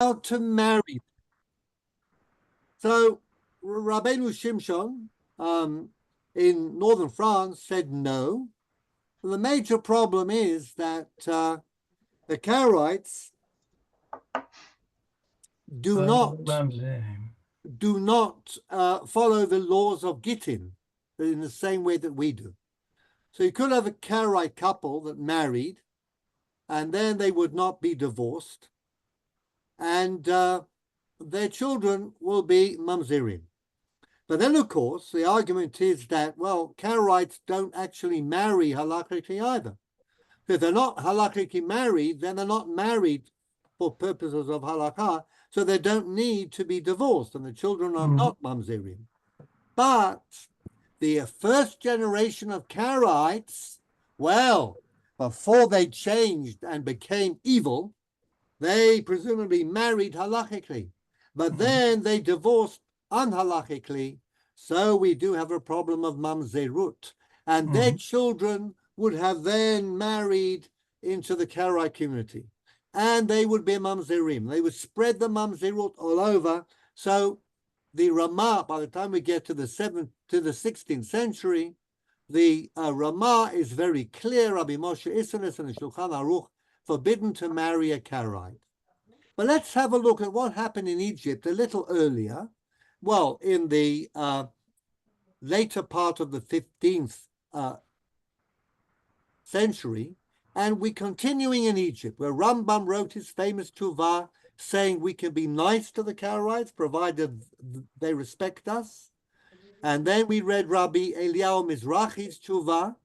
to marry. So Rabbeinu Shimshon in northern France said no. The major problem is that the Karaites do not follow the laws of Gittin in the same way that we do. So you could have a Karaite couple that married, and then they would not be divorced, and their children will be mamzerim. But then, of course, the argument is that, well, Karaites don't actually marry halakhically either. So if they're not halakhically married, then they're not married for purposes of halakha, so they don't need to be divorced, and the children are not mamzerim. But the first generation of Karaites, well, before they changed and became evil, they presumably married halachically, but then they divorced unhalachically, so we do have a problem of mamzerut, and their children would have then married into the Karaite community, and they would be mamzerim. They would spread the mamzerut all over. So the Ramah, by the time we get to the 16th century, the Ramah is very clear. Rabbi Moshe Isserles and the Shulchan Aruch forbidden to marry a Karaite. But let's have a look at what happened in Egypt a little earlier. Well, in the later part of the 15th century, and we're continuing in Egypt, where Rambam wrote his famous Tuvah saying we can be nice to the Karaites provided they respect us. And then we read Rabbi Eliyahu Mizrahi's Tuvah,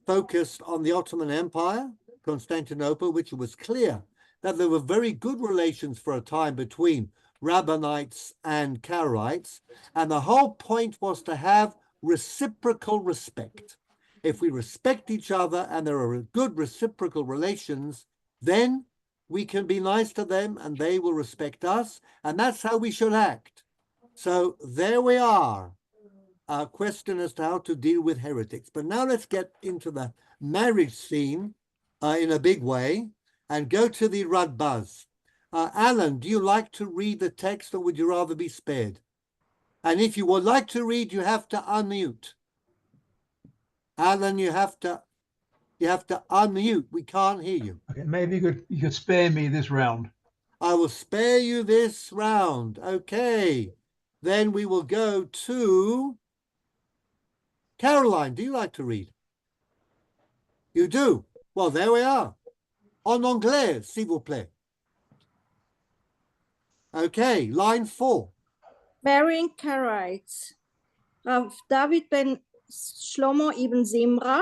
focused on the Ottoman Empire, Constantinople, which was clear that there were very good relations for a time between Rabbanites and Karaites, and the whole point was to have reciprocal respect. If we respect each other and there are good reciprocal relations, then we can be nice to them and they will respect us, and that's how we should act. So there we are, a question as to how to deal with heretics. But now let's get into the marriage scene in a big way and go to the Radbaz. Alan, do you like to read the text or would you rather be spared? And if you would like to read, you have to unmute. Alan, you have to unmute. We can't hear you. Okay, maybe you could spare me this round. I will spare you this round. Okay. Then we will go to Caroline. Do you like to read? You do? Well, there we are. En anglais, s'il vous plaît. Okay, line 4. Marrying Karaites. Rav David ben Shlomo ibn Zimra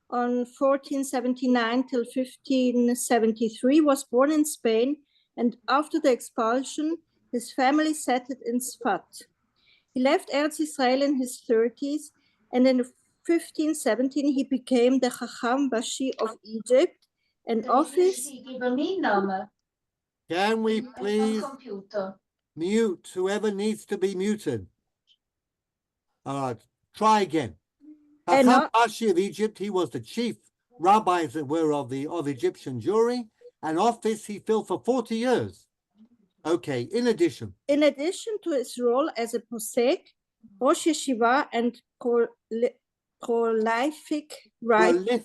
on 1479 till 1573 was born in Spain, and after the expulsion, his family settled in Sfat. He left Eretz Israel in his 30s, and in 1517 he became the Chacham Bashi of Egypt, an office. Can we please mute whoever needs to be muted? All right, try again. Chacham Bashi of Egypt, he was the chief rabbi, as it were, of Egyptian Jewry, an office he filled for 40 years. Okay, in addition to his role as a posek, Rosh Yeshiva, and prolific writer.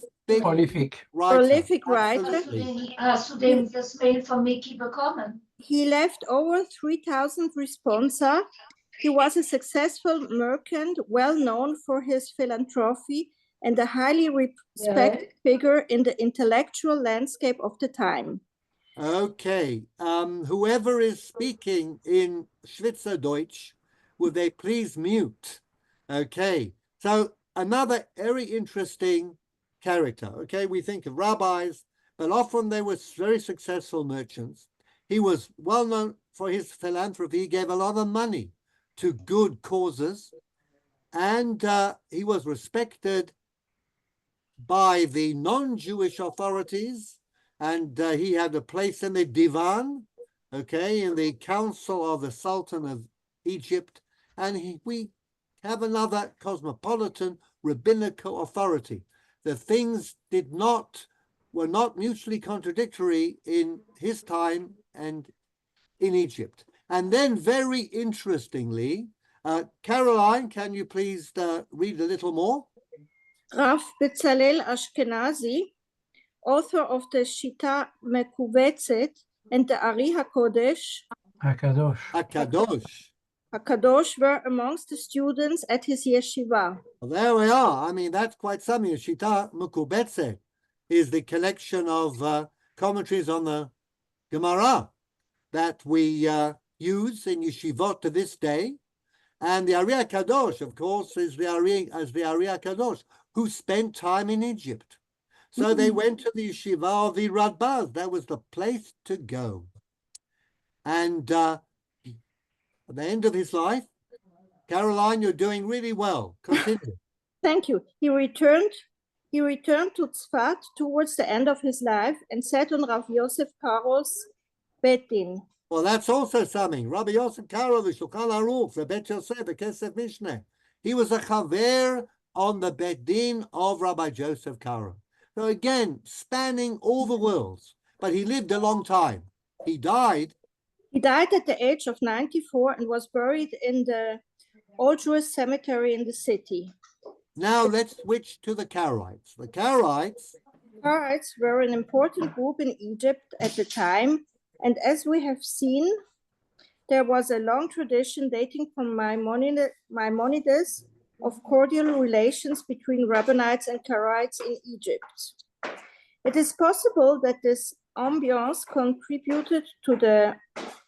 He left over 3,000 Responsa. He was a successful merchant, well known for his philanthropy, and a highly respected figure in the intellectual landscape of the time. Okay, whoever is speaking in Schweizerdeutsch, would they please mute? Okay, so another very interesting character. Okay, we think of rabbis, but often they were very successful merchants. He was well known for his philanthropy. He gave a lot of money to good causes, and he was respected by the non-Jewish authorities, and he had a place in the divan, okay, in the council of the Sultan of Egypt, and we have another cosmopolitan rabbinical authority. The things were not mutually contradictory in his time and in Egypt. And then very interestingly, Caroline, can you please read a little more? Rav Bezalel Ashkenazi, author of the Shita Mekuvetzet and the Ari HaKodesh, Hakadosh. HaKadosh, were amongst the students at his yeshiva. Well, there we are. I mean, that's quite something. Shita Mekuvetzet is the collection of commentaries on the Gemara that we use in yeshivot to this day. And the Ari HaKadosh, of course, is the Ari HaKadosh, who spent time in Egypt. So they went to the yeshiva of the Radbaz. That was the place to go. And at the end of his life, Caroline, you're doing really well. Continue. Thank you. He returned to Tzfat towards the end of his life and sat on Rav Yosef Karo's Bet Din. Well, that's also something. Rabbi Yosef Karo, the Shulchan Aruch, the Bet Yosef, the Kesef Mishneh. He was a chaver on the Bet Din of Rabbi Joseph Karo. So again, spanning all the worlds, but he lived a long time. He died at the age of 94 and was buried in the Old Jewish Cemetery in the city. Now let's switch to the Karaites. The Karaites were an important group in Egypt at the time, and as we have seen, there was a long tradition dating from Maimonides of cordial relations between Rabbinites and Karaites in Egypt. It is possible that this ambiance contributed to the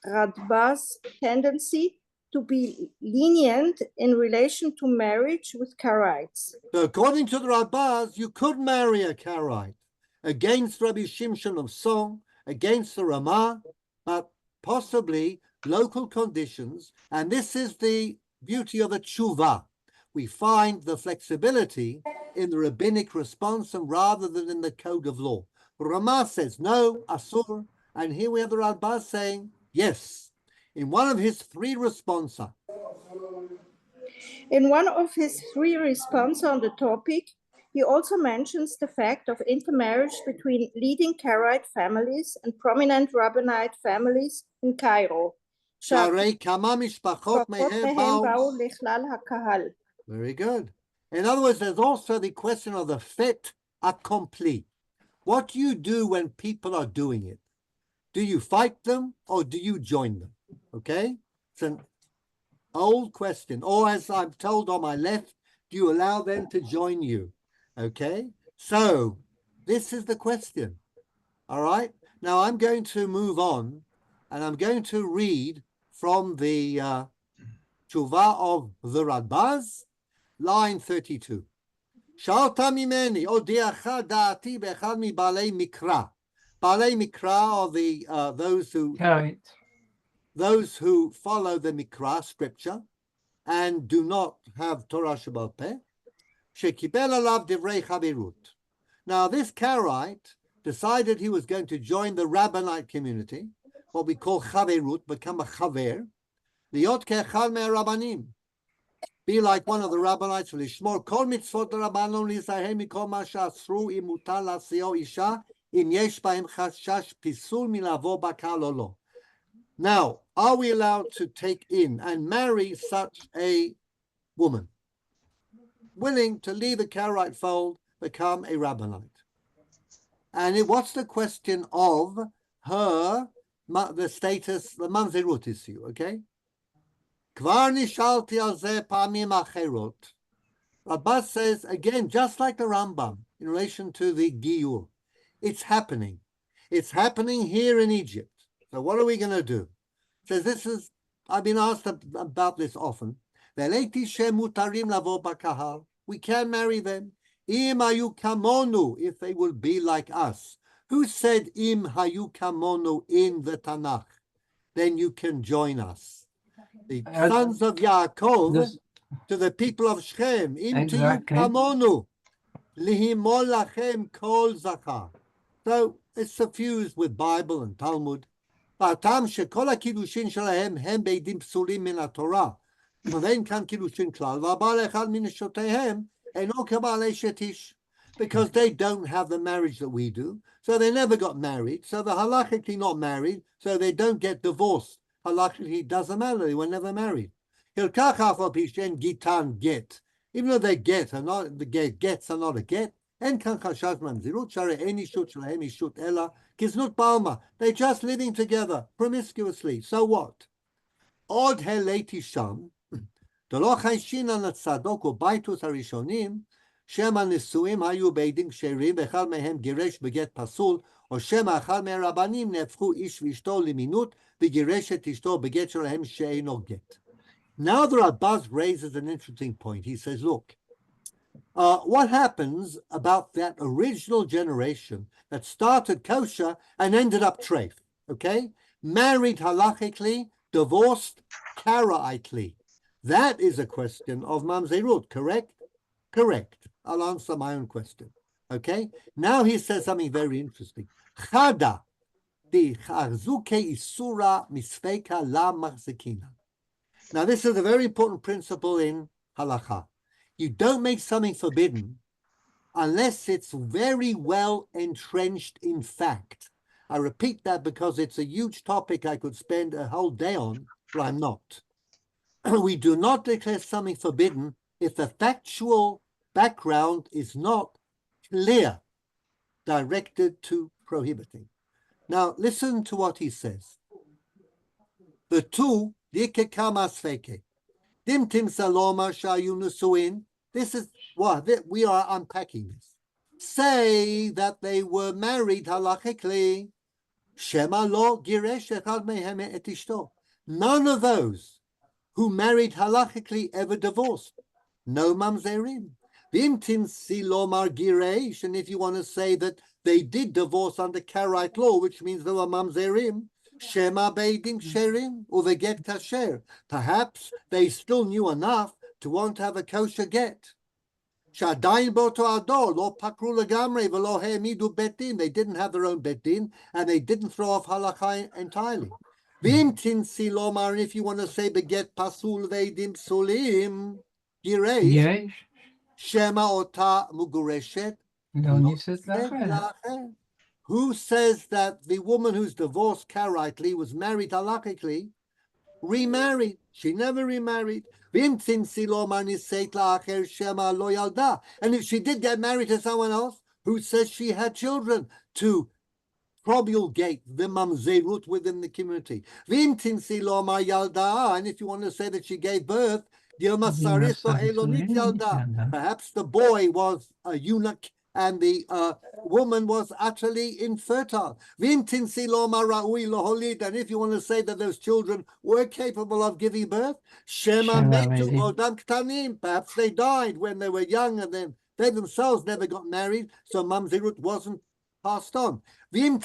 Radbaz tendency to be lenient in relation to marriage with Karaites. So according to the Radbaz, you could marry a Karaite against Rabbi Shimshon of Song, against the Ramah, but possibly local conditions. And this is the beauty of a tshuva. We find the flexibility in the rabbinic responsa rather than in the code of law. Ramah says no, asur, and here we have the Radbaz saying yes. In one of his three responsa. In one of his three responsa on the topic, he also mentions the fact of intermarriage between leading Karaite families and prominent Rabbinite families in Cairo. Very good. In other words, there's also the question of the fait accompli. What do you do when people are doing it? Do you fight them or do you join them? Okay? It's an old question. Or as I'm told on my left, do you allow them to join you? Okay? So this is the question. All right? Now I'm going to move on and I'm going to read from the tshuva of the Radbaz, line 32. Shalta mimeni odiacha da'ati be'echad mi balei mikra. Balei mikra are the those who follow the mikra scripture and do not have Torah Shebal Peh. Shekibel alav divrei chaverut. Now this Karaite decided he was going to join the Rabbinite community, what we call chaverut, become a chaver. Liot ke'echad me'arabanim. Be like one of the Rabbinites, Lishmor kol mitzvot rabbanon lizahem mikol ma she'asru im mutar la'asio isha im yesh ba'hem chashash pisul milavo bakal o lo. Now, are we allowed to take in and marry such a woman, willing to leave the Karaite fold, become a Rabbinite? And what's the question of her, the status, the mamzerut issue, okay? Kvar nishalti al zeh pamim acherot. Rabbaz says, again, just like the Rambam, in relation to the Giur, it's happening. It's happening here in Egypt. So what are we going to do? Says I've been asked about this often. We can marry them. Im hayu kamonu, if they will be like us. Who said im hayu kamonu in the Tanakh? Then you can join us. The sons of Yaakov to the people of Shechem. Im hayu kamonu, lihimol lachem kol zachar. So it's suffused with Bible and Talmud. הטעם שכל הקידושין שלהם הם בעדים פסולים מן התורה, ואין כאן קידושין כלל, והבעל אחד מנשותיהם אינו כבעלי שת איש, because they don't have the marriage that we do, so they never got married, so they're halachically not married, so they don't get divorced halachically it doesn't matter. They were never married. Hilkach afal pishen gitan get. Even though they get are not the gets are not a get. En kan chashash mamzirut share eni shut shalahem ishut ella kiznut balma. They're just living together promiscuously. So what? Od heleti sham. Delo chayshinan atzadok ubaitus harishonim. Shema nisuim hayu beidin ksherim bechal mehem giresh beget pasul. או שמא אחד מהרבנים נהפכו איש ואשתו למינות וגירש את אשתו בגט שלהם שאינו גט. Now the Rabbaz raises an interesting point. He says, look, what happens about that original generation that started kosher and ended up treif, okay? Married halachically, divorced karaitely. That is a question of mamzerut, correct? Correct. I'll answer my own question. Okay, now he says something very interesting. Chada di charzuke isura misfeka la machzekina. Now, this is a very important principle in halacha. You don't make something forbidden unless it's very well entrenched in fact. I repeat that because it's a huge topic I could spend a whole day on, but I'm not. We do not declare something forbidden if the factual background is not clear, directed to prohibiting. Now, listen to what he says. The two, dimtim saloma shayu nusuin. This is what we are unpacking this. Say that they were married halachically. Shema lo giresh echad mehem et ishto. None of those who married halachically ever divorced. No mamzerim. Vimtim silomar giresh, and if you want to say that they did divorce under Karaite law, which means they were mamzerim, shema beidim sherim, or they get kasher. Perhaps they still knew enough to want to have a kosher get. Shadayin boto ador lo pakru legamre velo he'emidu betin. They didn't have their own betin, and they didn't throw off halakha entirely. Vimtim silomar, and if you want to say beget pasul veidim sulim giresh. Shema ota mugureshet. Who says that the woman who's divorced karaitely was married halachically, remarried? She never remarried. And if she did get married to someone else, who says she had children to promulgate the mamzerut within the community? And if you want to say that she gave birth, perhaps the boy was a eunuch and the woman was utterly infertile. And if you want to say that those children were capable of giving birth, perhaps they died when they were young and then they themselves never got married, so mamzerut wasn't passed on. And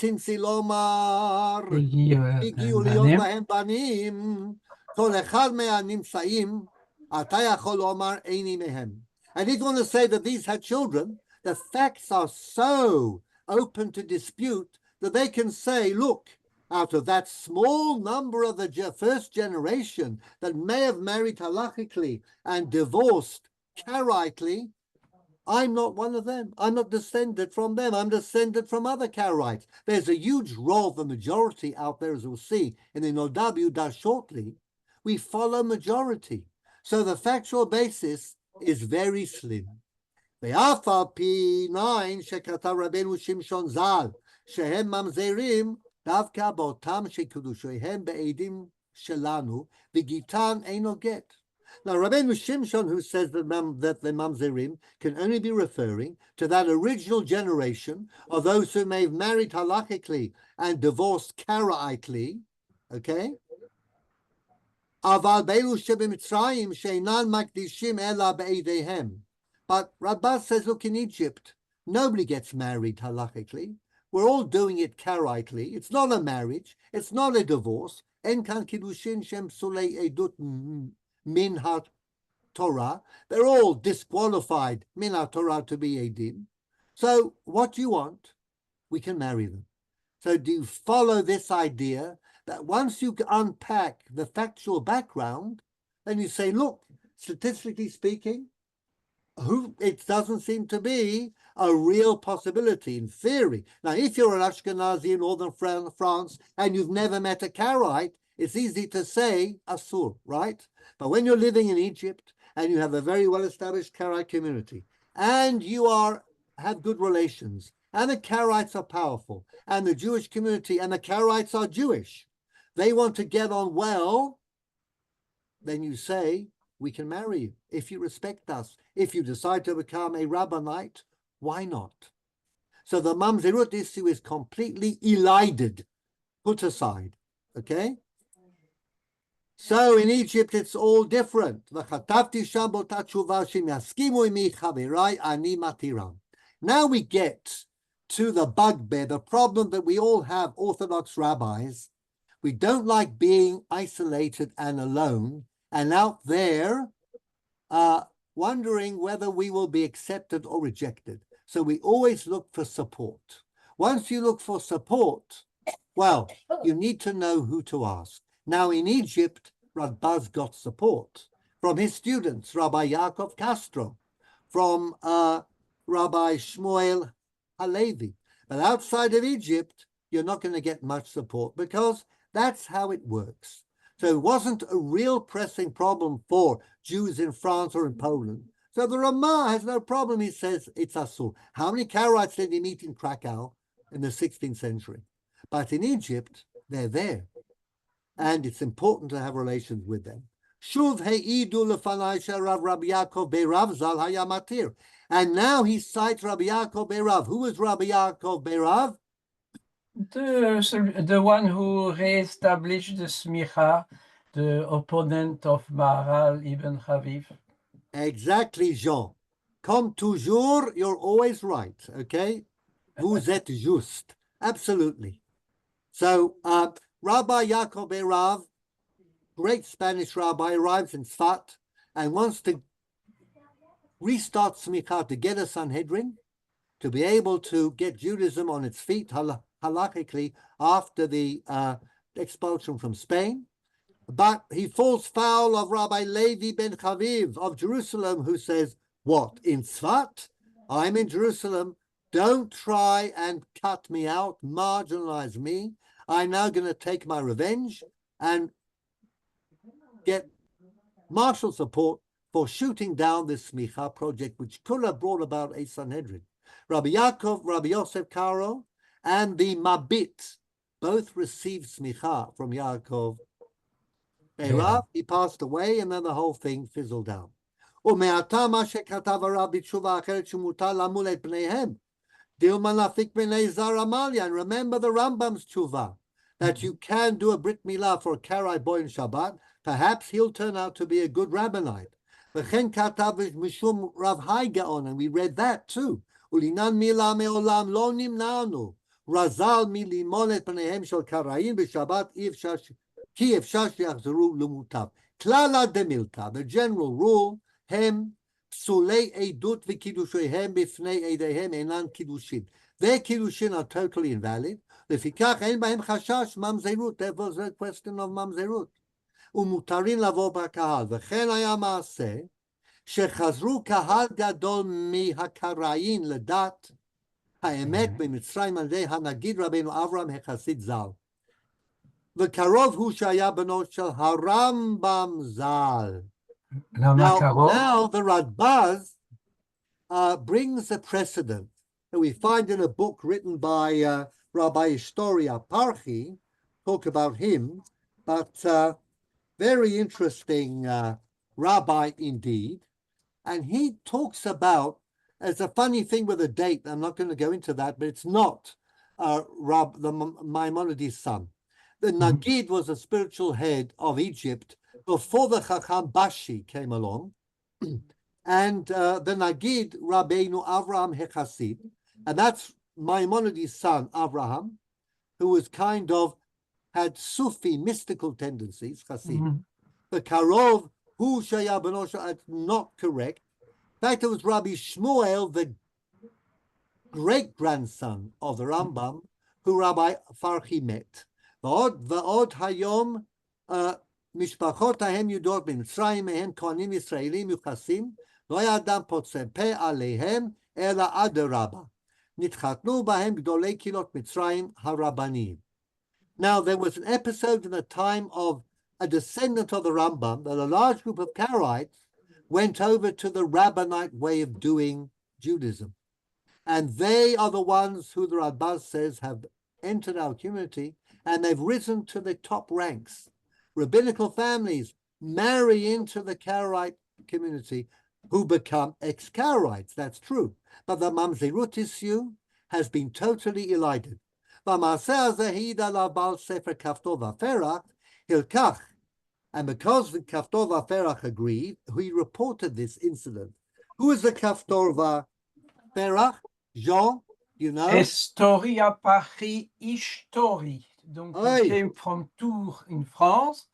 if you want to say that these had children, the facts are so open to dispute that they can say, look, out of that small number of the first generation that may have married halachically and divorced karaitely, I'm not one of them. I'm not descended from them. I'm descended from other Karaites. There's a huge role of the majority out there, as we'll see in the Nodab Yudah shortly. We follow majority. So the factual basis is very slim. Ve'afal pi 9 shekata Rabbeinu Shimshon Zal shehem mamzerim davka b'otam shekudushohem be'edim shelanu v'gitan eino get. Now Rabbeinu Shimshon, who says that the mamzerim can only be referring to that original generation of those who may have married halachically and divorced karaitely, okay? But Rabbah says, look, in Egypt, nobody gets married halachically. We're all doing it karaitely. It's not a marriage. It's not a divorce. En kan kiddushin shem sulei edut min ha-Torah. They're all disqualified min ha-Torah to be edim. So what do you want? We can marry them. So do you follow this idea that once you unpack the factual background, then you say, look, statistically speaking, it doesn't seem to be a real possibility in theory. Now, if you're an Ashkenazi in northern France and you've never met a Karaite, it's easy to say asur, right? But when you're living in Egypt and you have a very well-established Karaite community and you have good relations and the Karaites are powerful and the Jewish community and the Karaites are Jewish, they want to get on well, then you say, we can marry you if you respect us. If you decide to become a rabbinite, why not? So the mamzerut issue is completely elided, put aside, okay? So in Egypt, it's all different. Now we get to the bugbear, the problem that we all have, Orthodox rabbis. We don't like being isolated and alone and out there wondering whether we will be accepted or rejected. So we always look for support. Once you look for support, well, you need to know who to ask. Now in Egypt, Radbaz got support from his students, Rabbi Yaakov Castro, from Rabbi Shmuel Halevi. But outside of Egypt, you're not going to get much support because that's how it works. So it wasn't a real pressing problem for Jews in France or in Poland. So the Ramah has no problem. He says it's asur. How many Karaites did he meet in Krakow in the 16th century? But in Egypt, they're there. And it's important to have relations with them. Shuv heidu lefanai sherav Rabbi Yaakov Beirav zal haya matir. And now he cites Rabbi Yaakov Beirav. Who was Rabbi Yaakov Beirav? The one who re-established the smicha, the opponent of Maharal Ibn Chaviv. Exactly, Jean. Comme toujours, you're always right, okay? Vous êtes juste. Absolutely. So, Rabbi Yaakov Beirav, great Spanish rabbi, arrives in Tzfat and wants to restart smicha, to get a Sanhedrin, to be able to get Judaism on its feet halachically after the expulsion from Spain. But he falls foul of Rabbi Levi ben Chaviv of Jerusalem, who says, what, in Tzfat? I'm in Jerusalem. Don't try and cut me out, marginalize me. I'm now going to take my revenge and get martial support for shooting down this smicha project, which could have brought about a Sanhedrin. Rabbi Yaakov, Rabbi Yosef Karo, and the Mabit both received smicha from Yaakov Beirav. He passed away, and then the whole thing fizzled out. ומעתה מה שכתב הרב בתשובה אחרת שמותר למול את בניהם, דילמה להפיק בני זר עמליה. And remember the Rambam's tshuva, that you can do a Brit Milah for a Karaite boy in Shabbat. Perhaps he'll turn out to be a good rabbinite. וכן כתב משום רב חי גאון, and we read that too. ולעניין מילה מעולם לא נמנענו. רזל מלימול את בניהם של קראיים בשבת כי אפשר שיחזרו למוטב. כללה דמילתא, the general rule, הם פסולי עדות וקידושיהם בפני עדיהם אינן קידושין. Their קידושין are totally invalid. לפיכך אין בהם חשש ממזרות. There was a question of ממזרות. ומותרים לבוא בקהל. וכן היה מעשה שחזרו קהל גדול מהקראין לדת האמת במצרים על ידי הנגיד רבינו אברהם החסיד ז"ל. וקרוב הוא שהיה בנו של הרמב"ם ז"ל. Now the Radbaz brings a precedent that we find in a book written by Rabbi Historia Parchi, talk about him, but very interesting rabbi indeed. And he talks about, it's a funny thing with a date, I'm not going to go into that, but it's not the Maimonides' son. The Nagid was a spiritual head of Egypt before the Chacham Bashi came along. And the Nagid, Rabbeinu Avraham Hechasid, and that's Maimonides' son, Avraham, who was kind of, had Sufi mystical tendencies, Chassid. The Karov, Hu Shaya Benosha, not correct. In fact, it was Rabbi Shmuel, the great-grandson of the Rambam, who Rabbi Farchi met. ועוד היום משפחותיהם יהודות במצרים, מהם כהנים ישראלים מיוחסים, לא היה אדם פוצה פה עליהם, אלא אדרבה. נתחתנו בהם גדולי קהילות מצרים הרבניים. Now, there was an episode in the time of a descendant of the Rambam that a large group of Karaites went over to the Rabbinite way of doing Judaism. And they are the ones who the Radbaz says have entered our community, and they've risen to the top ranks. Rabbinical families marry into the Karaite community who become ex-Karaites. That's true. But the Mamzerut issue has been totally elided. And because the Kaftor Vaferach agreed, he reported this incident. Who is the Kaftor Vaferach? Jean, you know? Historia Paris History. Donc, he came from Tours in France.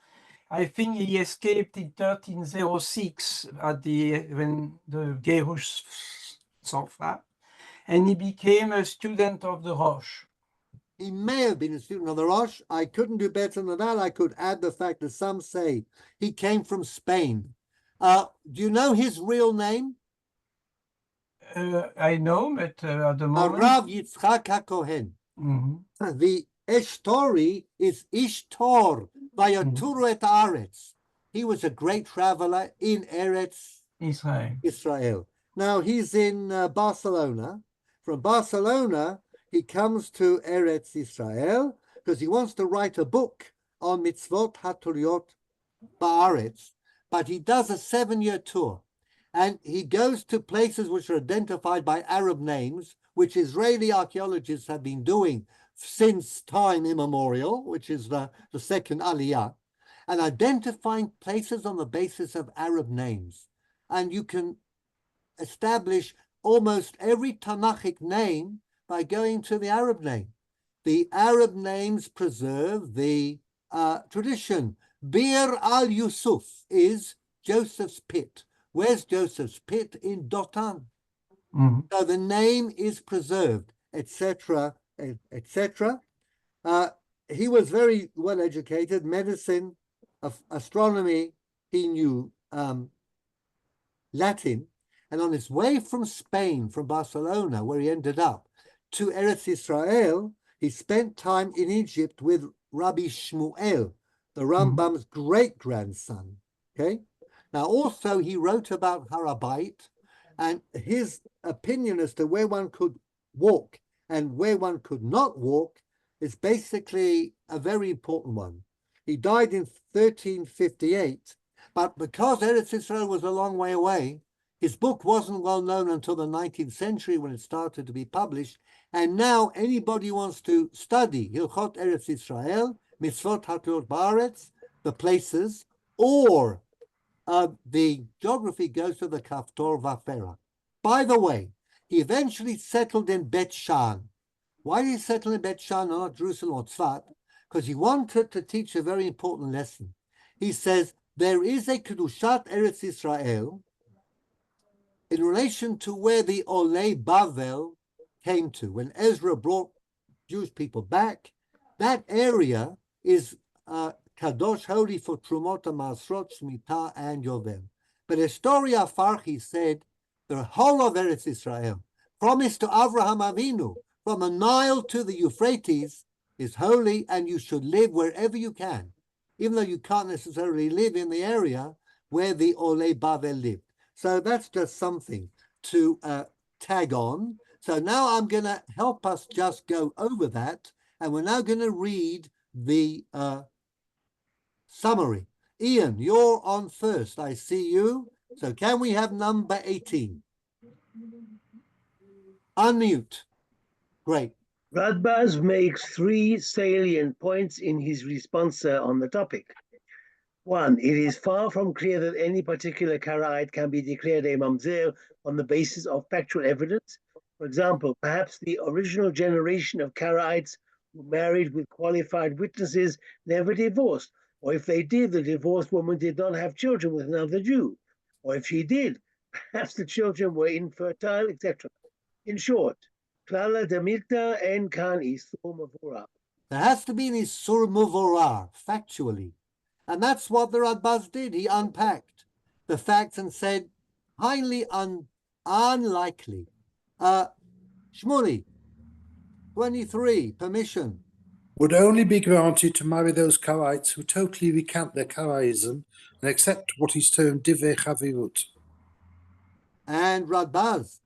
I think he escaped in 1306 when the Gerush Sofa, and he became a student of the Roche. He may have been a student of the Roche. I couldn't do better than that. I could add the fact that some say he came from Spain. Do you know his real name? I know, but at the moment... Rav Yitzchak HaKohen. The story is Ishtor, Vayaturu et Aretz. He was a great traveler in Eretz Israel. Now he's in Barcelona. From Barcelona, he comes to Eretz Israel because he wants to write a book on mitzvot haturiot ba'aretz, but he does a 7-year tour. And he goes to places which are identified by Arab names, which Israeli archaeologists have been doing since time immemorial, which is the second Aliyah, and identifying places on the basis of Arab names. And you can establish almost every Tanakhic name by going to the Arab name. The Arab names preserve the tradition. Bir al-Yusuf is Joseph's pit. Where's Joseph's pit? In Dotan. So the name is preserved, etc., etc. He was very well educated, medicine, astronomy, he knew Latin. And on his way from Spain, from Barcelona, where he ended up, to Eretz Israel, he spent time in Egypt with Rabbi Shmuel, the Rambam's great-grandson. Okay. Now, also, he wrote about Har HaBayit, and his opinion as to where one could walk and where one could not walk is basically a very important one. He died in 1358, but because Eretz Israel was a long way away, his book wasn't well known until the 19th century when it started to be published. And now anybody wants to study Hilchot Eretz Israel, Mitzvot HaTorah Ba'aretz, the places, or the geography goes to the Kaftor Vafera. By the way, he eventually settled in Bet Shan. Why did he settle in Bet Shan and not Jerusalem or Tzfat? Because he wanted to teach a very important lesson. He says, there is a Kedushat Eretz Israel in relation to where the Olei Bavel came to. When Ezra brought Jewish people back, that area is Kadosh, holy for Trumot, Masrot, Shemitah, and Yovel. But Historia Farhi said the whole of Eretz Israel, promised to Avraham Avinu, from the Nile to the Euphrates, is holy, and you should live wherever you can, even though you can't necessarily live in the area where the Olei Bavel lived. So that's just something to tag on. So now I'm going to help us just go over that, and we're now going to read the summary. Ian, you're on first. I see you. So can we have number 18? Unmute. Great. Radbaz makes 3 salient points in his responsa on the topic. 1, it is far from clear that any particular Karaite can be declared a mamzer on the basis of factual evidence. For example, perhaps the original generation of Karaites who married with qualified witnesses never divorced, or if they did, the divorced woman did not have children with another Jew, or if she did, perhaps the children were infertile, etc. In short, Klala Demilta en kan isur mavura. There has to be an isur muvorah, factually. And that's what the Radbaz did. He unpacked the facts and said, highly unlikely. Shmuli, 23, permission. would only be granted to marry those Karaites who totally recant their Karaism and accept what is termed Divrei Chavirut. And Radbaz.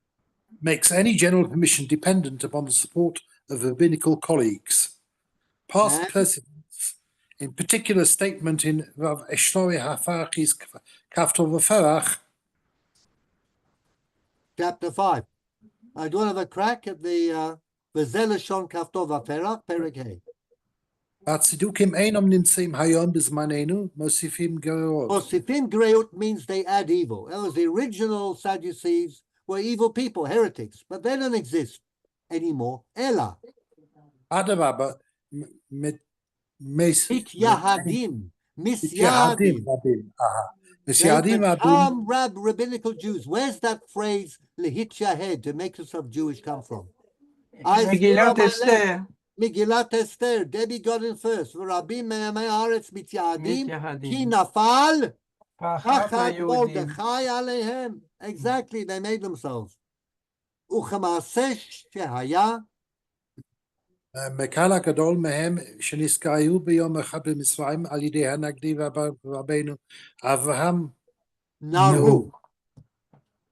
Makes any general permission dependent upon the support of rabbinical colleagues. Past And precedents, in particular statement in Rav Eshnori Hafachi's Kaftor V'Ferach, chapter 5. I do have a crack at the V'zelashon Kaftor V'Ferach, Perek Hey. Hatzidukim einam nimtzeim hayom bizmanenu, mosifim gerot. Osifim Greut means they add evil. That was the original Sadducees were evil people, heretics, but they don't exist anymore. Ella. Adarabba, Mityahadim. Misyahadim Misyahadim. rabim. They Misyahadim rabim. become rabbinical Jews. Where's that phrase, lehityahed, to make yourself Jewish, come from? I see on Megillat my left, Esther. Megillat Esther. Debbie got in first. Rabim me'amei haaretz mityahadim. Mityahadim. Ki nafal. Pachat Pachat haYehudim. Mordechai aleihem. Exactly, they made themselves. Uchemaaseh shehaya. מקהל הגדול מהם שנזכרו ביום אחד במצרים על ידי הנגדי רבנו אברהם Naru.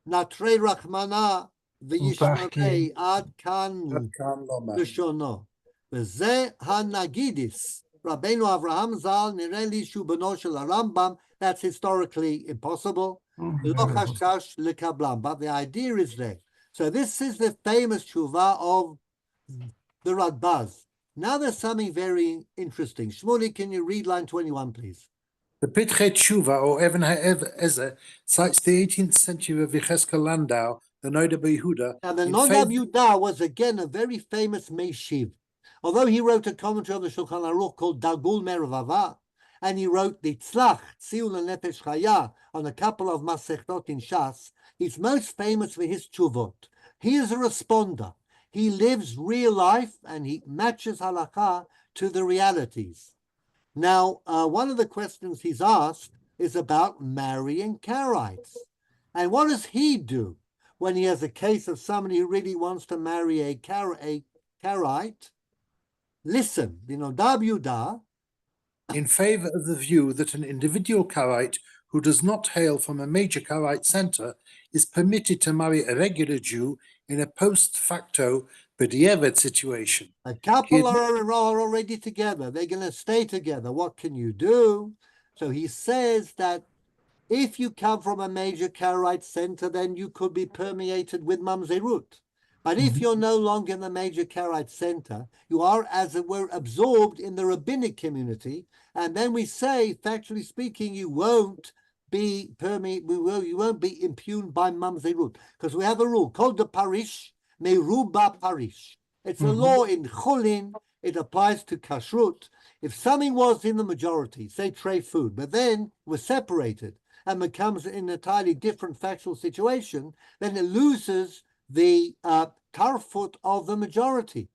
Natre Rachmana v'yishmarei ad kan כאן לומר. לשונו. וזה הנגידיס. Rabbeinu Avraham Zal, נראה לי שהוא בנו של הרמב"ם. That's historically impossible. לא חשש לקבלם. But the idea is there. So this is the famous tshuva of the Radbaz. Now there's something very interesting. Shmuley, can you read line 21, please? The Pitchet Tshuva, or Even HaEzer, cites the 18th century of Yechezkel Landau, the Noda B'Yehuda. Now, the Noda B'Yehuda was again a very famous Meishiv. Although he wrote a commentary on the Shulchan Aruch called Dagul Mervava, and he wrote the Tzlach, Tziul Nefesh Chaya, on a couple of Masechtot in Shas, he's most famous for his Tshuvot. He is a responder. He lives real life and he matches halakha to the realities. Now, one of the questions he's asked is about marrying Karaites. And what does he do when he has a case of somebody who really wants to marry a Karaite? Listen, Noda B'Yehuda. In favor of the view that an individual Karaite who does not hail from a major Karaite center is permitted to marry a regular Jew in a post facto b'diavad situation. A couple are already together. They're going to stay together. What can you do? So he says that if you come from a major Karaite center, then you could be permeated with mamzerut. But if you're no longer in the major Karaite center, you are, as it were, absorbed in the rabbinic community. And then we say, factually speaking, you won't be you won't be impugned by mamzerut, because we have a rule called the parish meruba parish. It's a law in Chulin. It applies to kashrut. If something was in the majority, say tray food, but then was separated and becomes an entirely different factual situation, then it loses the tarfut of the majority.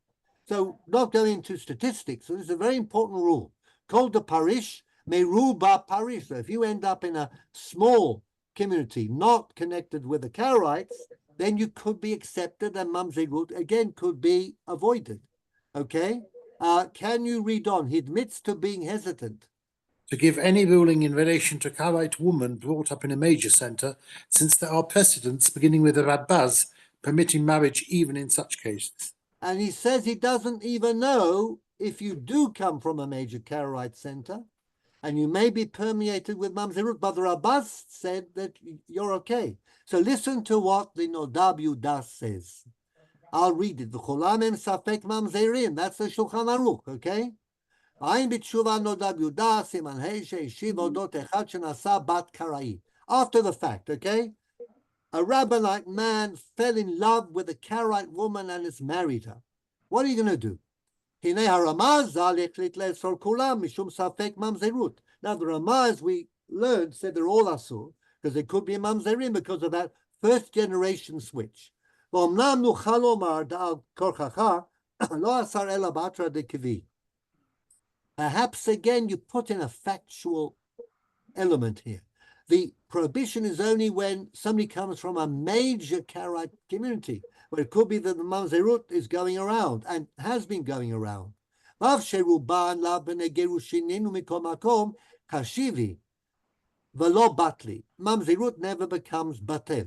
So not going into statistics, so this is a very important rule called the parish meruba parish. So if you end up in a small community not connected with the Karaites, then you could be accepted and mamzerut again could be avoided. Okay? Can you read on? He admits to being hesitant. To give any ruling in relation to Karaite woman brought up in a major center, since there are precedents, beginning with the Radbaz, permitting marriage even in such cases. And he says he doesn't even know if you do come from a major Karaite center, and you may be permeated with mamzerut, but the Radbaz said that you're okay. So listen to what the Noda B'Yehuda says. I'll read it. V'cholam em safek mamzerim. That's the Shulchan Aruch, okay? Ayin b'tshuva Noda B'Yehuda siman hei she'eshiv odot echad shenasa bat karai. After the fact, okay? A rabbinite man fell in love with a Karaite woman and has married her. What are you going to do? Hinei haramaz zal yechlit le'esor kulam mishum safek mamzerut. Now the Ramaz we learned said they're all asur because they could be mamzerim because of that first generation switch. Perhaps again you put in a factual element here. The prohibition is only when somebody comes from a major Karaite community, where it could be that the mamzerut is going around and has been going around. אף שרובן לה בני גירושין ומכל מקום, חשיבי, ולא בטלי. ממזרות never becomes בטל.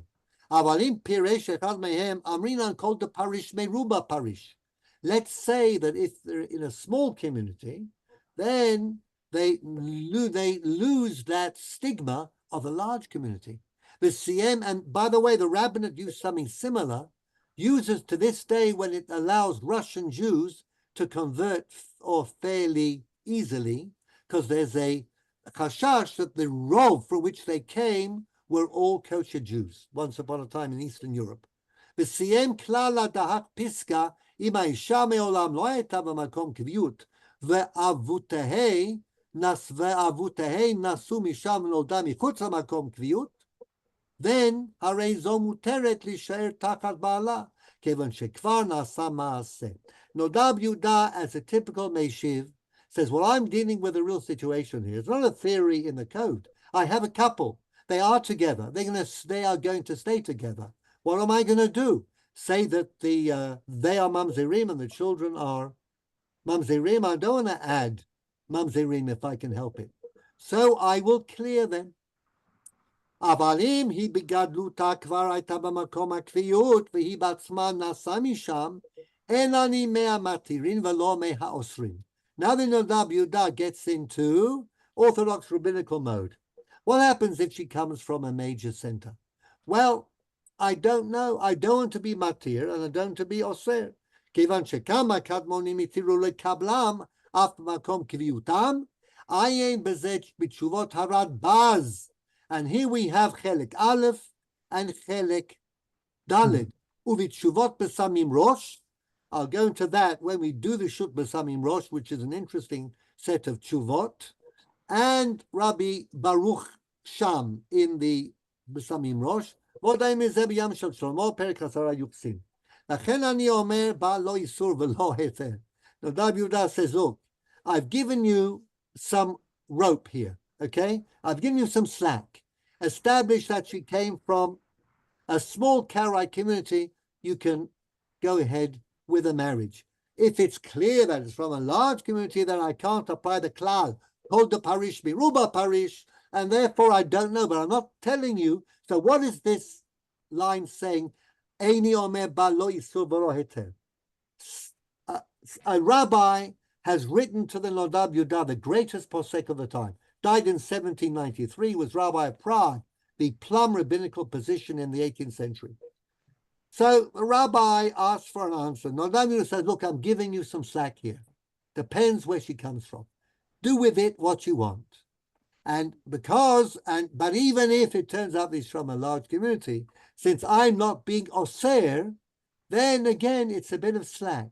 אבל אם פירש אחד מהם, אמרינן כל דפריש מרובה פריש. Let's say that if they're in a small community, then they lose that stigma of a large community. The CM, and by the way, the rabbinate used something similar, uses to this day when it allows Russian Jews to convert or fairly easily, because there's a chashash that the rov from which they came were all kosher Jews once upon a time in Eastern Europe. The CM klala dahak piska אם האישה מעולם לא הייתה במקום קביעות, ואבותיהן נשאו משם ונולדה מחוץ למקום קביעות, then הרי זו מותרת להישאר תחת בעלה, כיוון שכבר נעשה מעשה. נודע ביהודה, as a typical Meshiv, says, well, I'm dealing with a real situation here. It's not a theory in the code. I have a couple. They are together. They are going to stay together. What am I going to do? Say that they are mamzerim and the children are mamzerim. I don't want to add mamzerim if I can help it. So I will clear them. Avalim hi begadluta kvar הייתה במקום הקביעות והיא בעצמה נסעה משם, אין אני מהמתירים ולא מהאוסרים. Now the Nodab Yehuda gets into Orthodox rabbinical mode. What happens if she comes from a major center? Well, I don't know. I don't want to be matir and I don't want to be oser. כיוון שכמה קדמונים התירו לקבלם אף במקום קביעותם, עיין בזה בתשובות הרדב"ז. And here we have חלק א' and חלק ד'. ובתשובות בסמים ראש, I'll go into that when we do the Shut Besamim Rosh, which is an interesting set of tshuvot, and Rabbi Baruch Sham in the Besamim Rosh. ועדיין מזה בים של שלמה, פרק 10 יוקסין. לכן אני אומר, בא לא איסור ולא היתר. נודב יהודה says, look, I've given you some rope here, okay? I've given you some slack. Establish that she came from a small Karaite community, you can go ahead with a marriage. If it's clear that it's from a large community, then I can't apply the klal, hold the parish, miruba parish, and therefore I don't know, but I'm not telling you. So what is this line saying? Eini omer ba lo yisur v'lo heter. A rabbi has written to the Nodab Yehuda, the greatest posek of the time, died in 1793, was Rabbi of Prague, the plum rabbinical position in the 18th century. So the rabbi asks for an answer. Nodab Yehuda says, look, I'm giving you some slack here. Depends where she comes from. Do with it what you want. But even if it turns out it's from a large community, since I'm not being oser, then again, it's a bit of slack.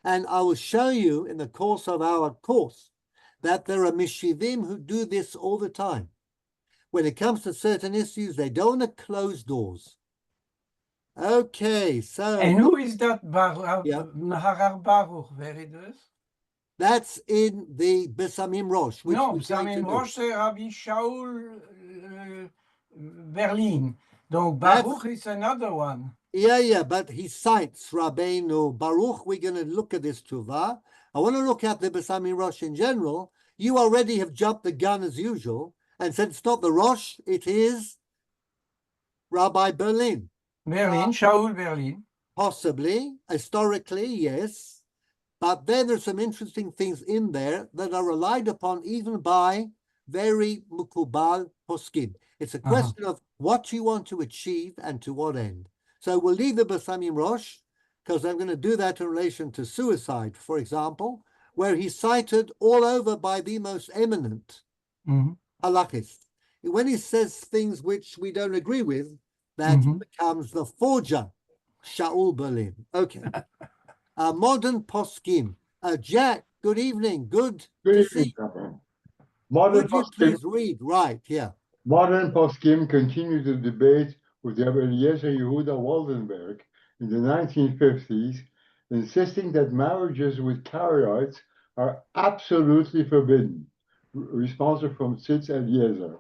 And I will show you in the course of our course that there are mishivim who do this all the time. When it comes to certain issues, they don't want to close doors. Okay, so... And who is that Baruch? Yeah. Maharar Baruch, where it is? That's in the Besamim Rosh. Which No, we're going to Besamim do. Rosh, c'est Rabbi Shaul Berlin. Donc Baruch is another one. Yeah, but he cites Rabbeinu Baruch. We're going to look at this Tuvah. I want to look at the Besamim Rosh in general. You already have jumped the gun as usual and said it's not the Rosh, it is Rabbi Berlin. Berlin, Shaul Berlin. Possibly, historically, yes. But then there's some interesting things in there that are relied upon even by very mukubal poskim. It's a question of what you want to achieve and to what end. So we'll leave the Besamim Rosh, because I'm going to do that in relation to suicide, for example, where he's cited all over by the most eminent halachists. When he says things which we don't agree with, that becomes the forger, Shaul Berlin. Okay. Modern poskim. Jack, good evening. Good to see you. Modern Would you poskim, please read? Right, yeah. modern poskim continued the debate with Rabbi Eliezer Yehuda Waldenberg in the 1950s, insisting that marriages with Karaites are absolutely forbidden. Responsa from Tzitz Eliezer.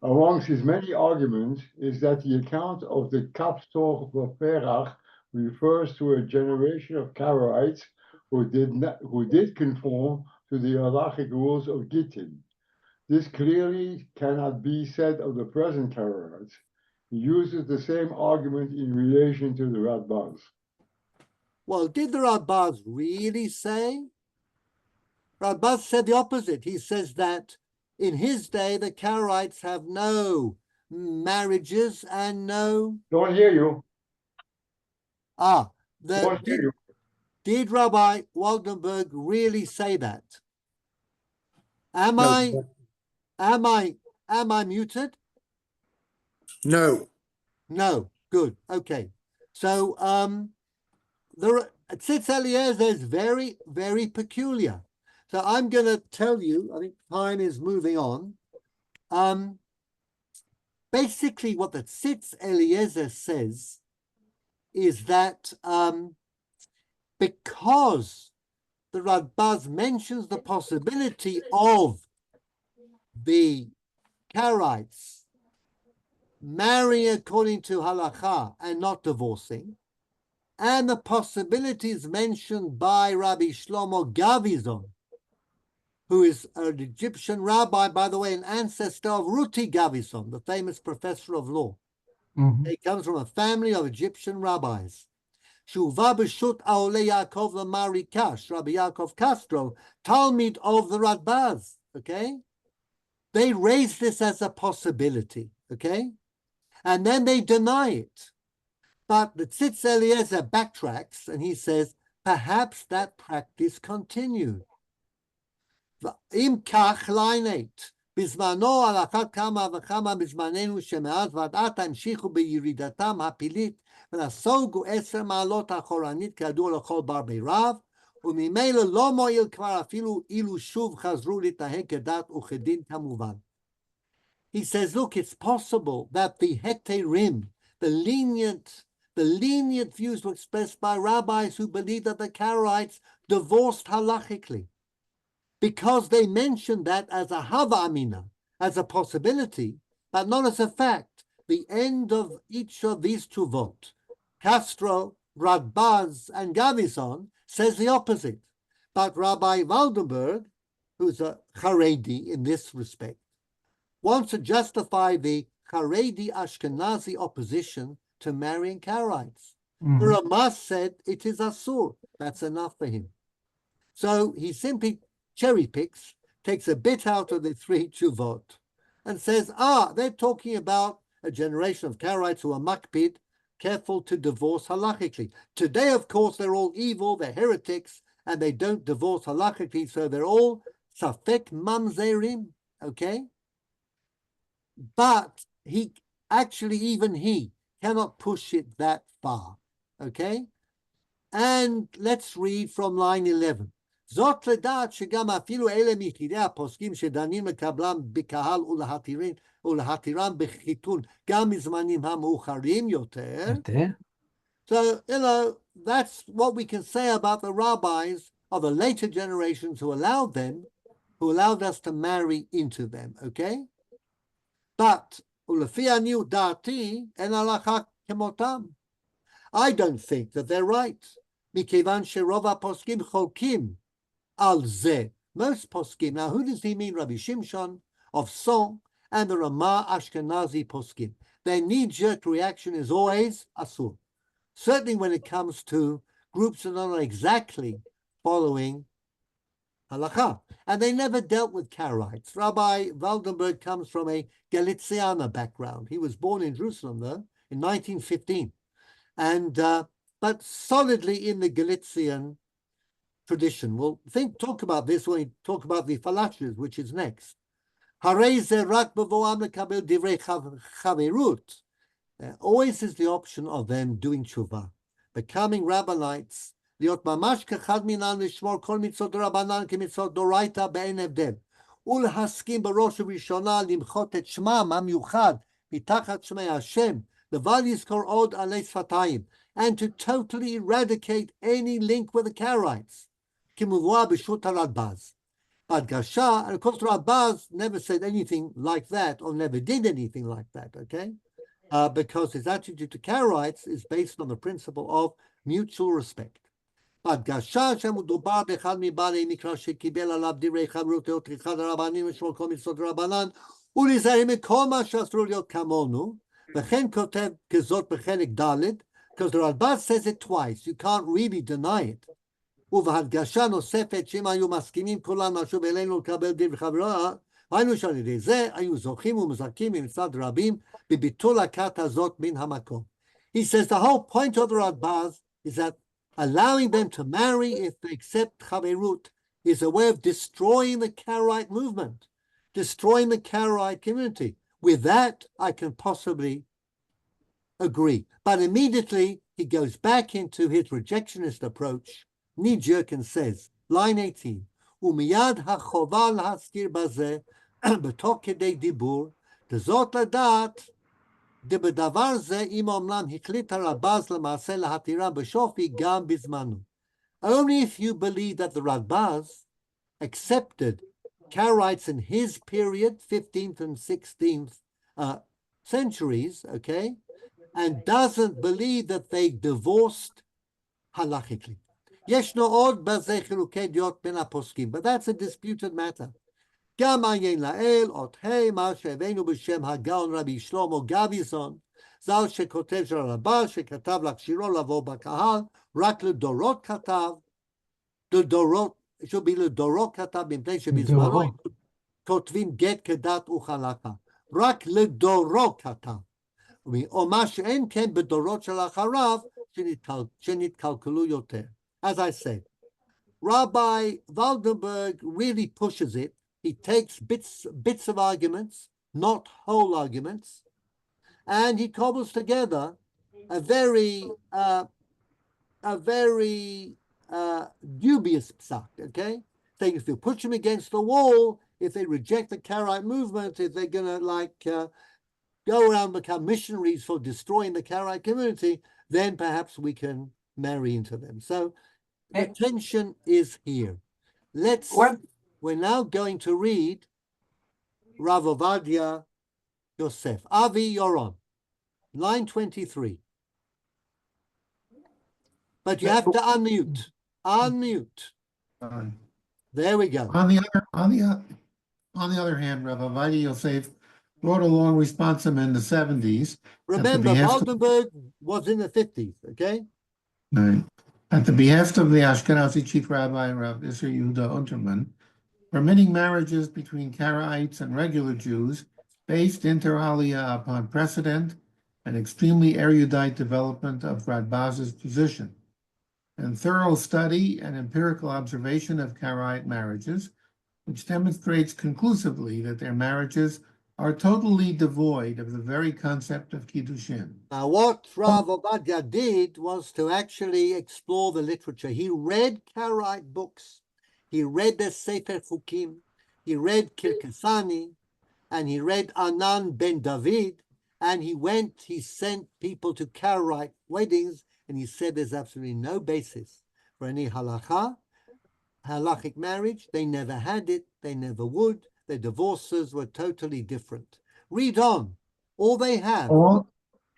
Amongst his many arguments is that the account of the Kapstor Perach refers to a generation of Karaites who did conform to the halachic rules of Gittin. This clearly cannot be said of the present Karaites. He uses the same argument in relation to the Radbaz. Well, did the Radbaz really say? Radbaz said the opposite. He says that in his day, the Karaites have no marriages and no... Don't hear you. Don't hear you. Did Rabbi Waldenberg really say that? Am I muted? No. No. Good. Okay. So the Tzitz Eliezer is very, very peculiar. So I'm going to tell you, I think time is moving on. Basically, what the Tzitz Eliezer says is that because the Radbaz mentions the possibility of the Karaites marrying according to halacha and not divorcing, and the possibilities mentioned by Rabbi Shlomo Gavizon, who is an Egyptian rabbi, by the way, an ancestor of Ruti Gavizon, the famous professor of law. He comes from a family of Egyptian rabbis. Shuva b'shut Aole Yaakov Lamari Kash, Rabbi Yaakov Castro, Talmid of the Radbaz, okay? They raise this as a possibility, okay? And then they deny it. But the Tzitz Eliezer backtracks and he says, perhaps that practice continued. Im kach lainet, בזמנו על אחת כמה וכמה בזמננו שמאז ועד עתה המשיכו בירידתם הפילית ונסוגו 10 מעלות אחורנית כידוע לכל בר בי רב, וממילא לא מועיל כבר אפילו אילו שוב חזרו להתנהג כדת וכדין כמובן. He says, look, it's possible that the heterim, the lenient views were expressed by rabbis who believed that the Karaites divorced halachically, because they mentioned that as a hava amina, as a possibility, but not as a fact. The end of each of these tuvot, Castro, Radbaz, and Gavison, says the opposite. But Rabbi Waldenberg, who's a Haredi in this respect, wants to justify the Haredi Ashkenazi opposition to marrying Karaites. The Ramah said it is asur. That's enough for him. So he simply cherry picks, takes a bit out of the 3 tshuvot, and says, they're talking about a generation of Karaites who are makpid, careful to divorce halachically. Today, of course, they're all evil, they're heretics, and they don't divorce halachically, so they're all safek mamzerim, okay? But even he cannot push it that far, okay? And let's read from line 11. זאת לדעת שגם אפילו אלה מיחידי הפוסקים שדנים לקבלם בקהל ולהתירם בחיתון גם מזמנים המאוחרים יותר. So, that's what we can say about the rabbis of the later generations who allowed us to marry into them, okay? But, ולפי עניות דעתי, אין הלכה כמותם. I don't think that they're right. מכיוון שרוב הפוסקים חולקים al ze. Most poskim. Now, who does he mean? Rabbi Shimshon of Song and the Ramah Ashkenazi poskim. Their knee-jerk reaction is always asur. Certainly when it comes to groups that are not exactly following halakha. And they never dealt with Karaites. Rabbi Waldenberg comes from a Galiciana background. He was born in Jerusalem, though, in 1915. And but solidly in the Galician tradition. We'll talk about this when we talk about the falashas, which is next. Always is the option of them doing tshuva, becoming rabbinites, להיות ממש כאחד מינם לשמור כל מצוות רבנן כמצוות דורייתא באין הבדל, ולהסכים בראש ובראשונה למחות את שמם המיוחד מתחת שמי השם, לבל יזכור עוד עלי שפתיים, and to totally eradicate any link with the Karaites. כמובן בשו"ת הרדב"ז. בהדגשה, and of course Radbaz never said anything like that or never did anything like that, okay? Because his attitude to Karaites is based on the principle of mutual respect. הדגשה שמדובר באחד מבעלי מקרא שקיבל עליו דברי חברותו אחד הרבנים ושמור כל מצוות רבנן ולהיזהר מכל מה שאסור להיות כמונו, וכן כותב כזאת בחלק ד', because the Ralbaz says it twice, you can't really deny it. ובהדגשה נוספת שאם היו מסכימים כולם משהו אלינו לקבל דין וחברה, היינו שעל ידי זה היו זוכים ומזכים ממצד רבים בביטול הכת הזאת מן המקום. He says the whole point of the Ralbaz is that allowing them to marry if they accept Chaverut is a way of destroying the Karaite movement, destroying the Karaite community. With that, I can possibly agree. But immediately, he goes back into his rejectionist approach, knee-jerk, and says, line 18, ומייד החובה להזכיר בזה, בתוך כדי דיבור, וזאת לדעת, בדבר זה, אם אומנם החליט הרלב"ז למעשה להתירה בשופי גם בזמנו. Only if you believe that the Ralbaz accepted Karaites in his period, 15th and 16th centuries, okay, and doesn't believe that they divorced halachically. ישנו עוד בזה חילוקי דעות בין הפוסקים, but that's a disputed matter. גם עיין לאל, עוד מה שהבאנו בשם הגאון רבי שלמה גביזון, ז"ל שכותב של הרלב"ז, שכתב להכשירו לבוא בקהל, רק לדורות כתב, לדורות, שובי לדורות כתב, מפני שבזמנו כותבים גט כדת וכהלכה. רק לדורות כתב. או מה שאין כן בדורות שלאחריו, שנתקלקלו יותר. As I said, Rabbi Waldenberg really pushes it. He takes bits of arguments, not whole arguments, and he cobbles together a very dubious psak, okay? Saying if you push them against the wall, if they reject the Karaite movement, if they're going to go around and become missionaries for destroying the Karaite community, then perhaps we can marry into them. So the tension is here. We're now going to read Rav Ovadia Yosef. Avi, you're on. Line 23. But you have to unmute. Unmute. There we go. On the other hand, Rav Ovadia Yosef wrote a long responsa in the 70s. Remember, Waldenberg was in the 50s, okay? Right. At the behest of the Ashkenazi chief rabbi, Rav Isser Yehuda Unterman, permitting marriages between Karaites and regular Jews based inter alia upon precedent and extremely erudite development of Radbaz's position, and thorough study and empirical observation of Karaite marriages, which demonstrates conclusively that their marriages are totally devoid of the very concept of Kiddushin. Now, what Rav Ovadia did was to actually explore the literature. He read Karaite books. He read the Sefer Chukim. He read Kirkasani. And he read Anan ben David. And he sent people to Karaite weddings. And he said there's absolutely no basis for any halachic marriage. They never had it. They never would. Their divorces were totally different. Read on. All they have. All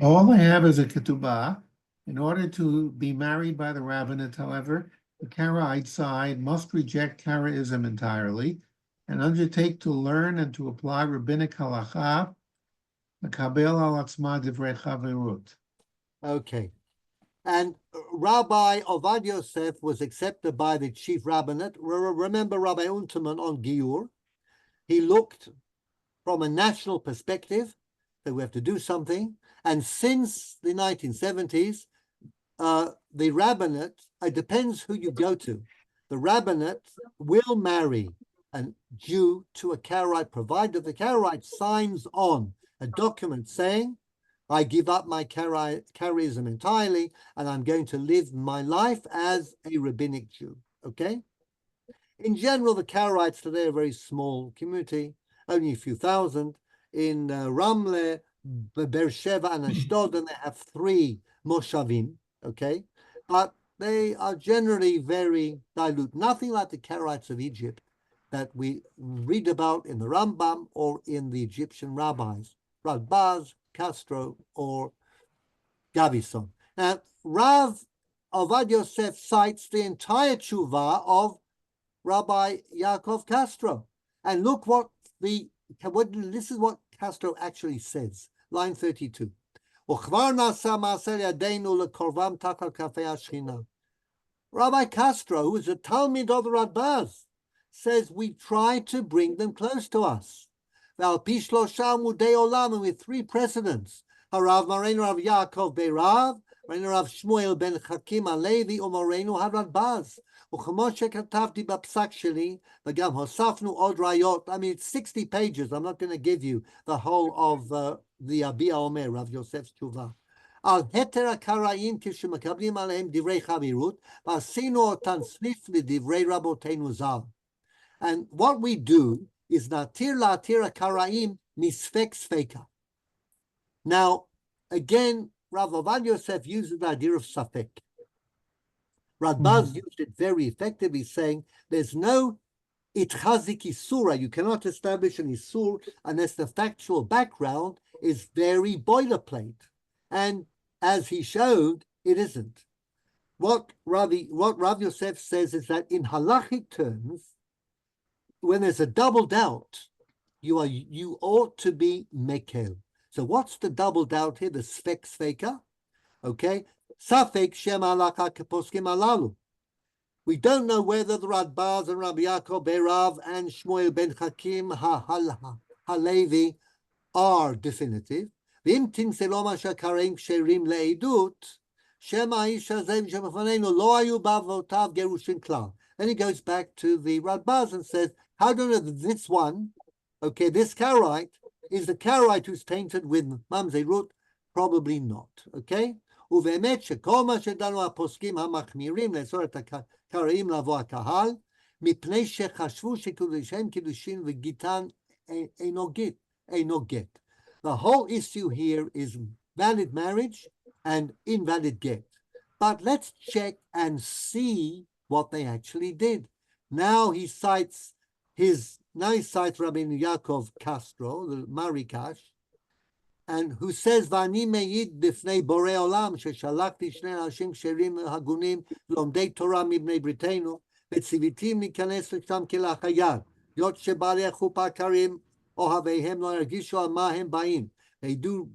they have is a ketubah. In order to be married by the rabbinate, however, the Karaite side must reject Karaism entirely and undertake to learn and to apply rabbinic halacha, mekabel al atzma divrei chaverut. Okay. And Rabbi Ovadia Yosef was accepted by the chief rabbinate. Remember Rabbi Unterman on Shiur. He looked from a national perspective that we have to do something. And since the 1970s, the rabbinate, it depends who you go to. The rabbinate will marry a Jew to a Karaite, provided the Karaite signs on a document saying, I give up my Karaism entirely, and I'm going to live my life as a rabbinic Jew, okay? In general, the Karaites today are a very small community, only a few thousand. In Ramle, Beersheba, and Ashdod, and they have 3 moshavim, okay? But they are generally very dilute, nothing like the Karaites of Egypt that we read about in the Rambam or in the Egyptian rabbis, Radbaz, Castro, or Gavison. Now, Rav Ovad Yosef cites the entire tshuva of Rabbi Yaakov Castro. And look this is what Castro actually says, line 32. Rabbi Castro, who is a Talmid of the Radbaz, says we try to bring them close to us. And with three precedents, Harav Marenu Rav Yaakov Beirav, Marenu Rav Shmuel ben Chakim Alevi, or Marenu Haradbaz. וכמו שכתבתי בפסק שלי, וגם הוספנו עוד ראיות. I mean, it's 60 pages. I'm not going to give you the whole of the Abi Omer, Rav Yosef's תשובה. על היתר הקראים כשמקבלים עליהם דברי חברות, ועשינו אותן סניף לדברי רבותינו ז"ל. And what we do is להתיר הקראים מספק ספקה. Now, again, Rav Ovad Yosef uses the idea of safek. Radbaz used it very effectively, saying there's no itchazik isura. You cannot establish an isur unless the factual background is very boilerplate. And as he showed, it isn't. What Rav Yosef says is that in halachic terms, when there's a double doubt, you ought to be mekel. So what's the double doubt here? The sveka, okay? Safek Shem Alaka Poskim Alalu. We don't know whether the Radbaz and Rabbi Yaakov Beirav and Shmuel ben Hakim Halevi are definitive. V'im timselo ma shakareim ksherim le'edut, Shem ha'ish hazeh shemafanenu lo hayu ba'avotav gerushin klal. Then he goes back to the Radbaz and says, how do you know that this one, okay, this Karaite, is the Karaite who's tainted with Mamzerut? Probably not, okay? ובאמת שכל מה שדנו הפוסקים המחמירים לאסור את הקראים לבוא הקהל, מפני שחשבו שקידושם קידושין וגיטן אינו גט. The whole issue here is valid marriage and invalid get. But let's check and see what they actually did. Now he cites Rabbi Yaakov Castro, the Marikash, and who says, ואני מעיד בפני בורא עולם ששלחתי שני אנשים כשרים הגונים לומדי תורה מבני בריתנו וציוויתים להיכנס לשם כלאחייל, היות שבעלי החופה קרים אוהביהם לא ירגישו על מה הם באים,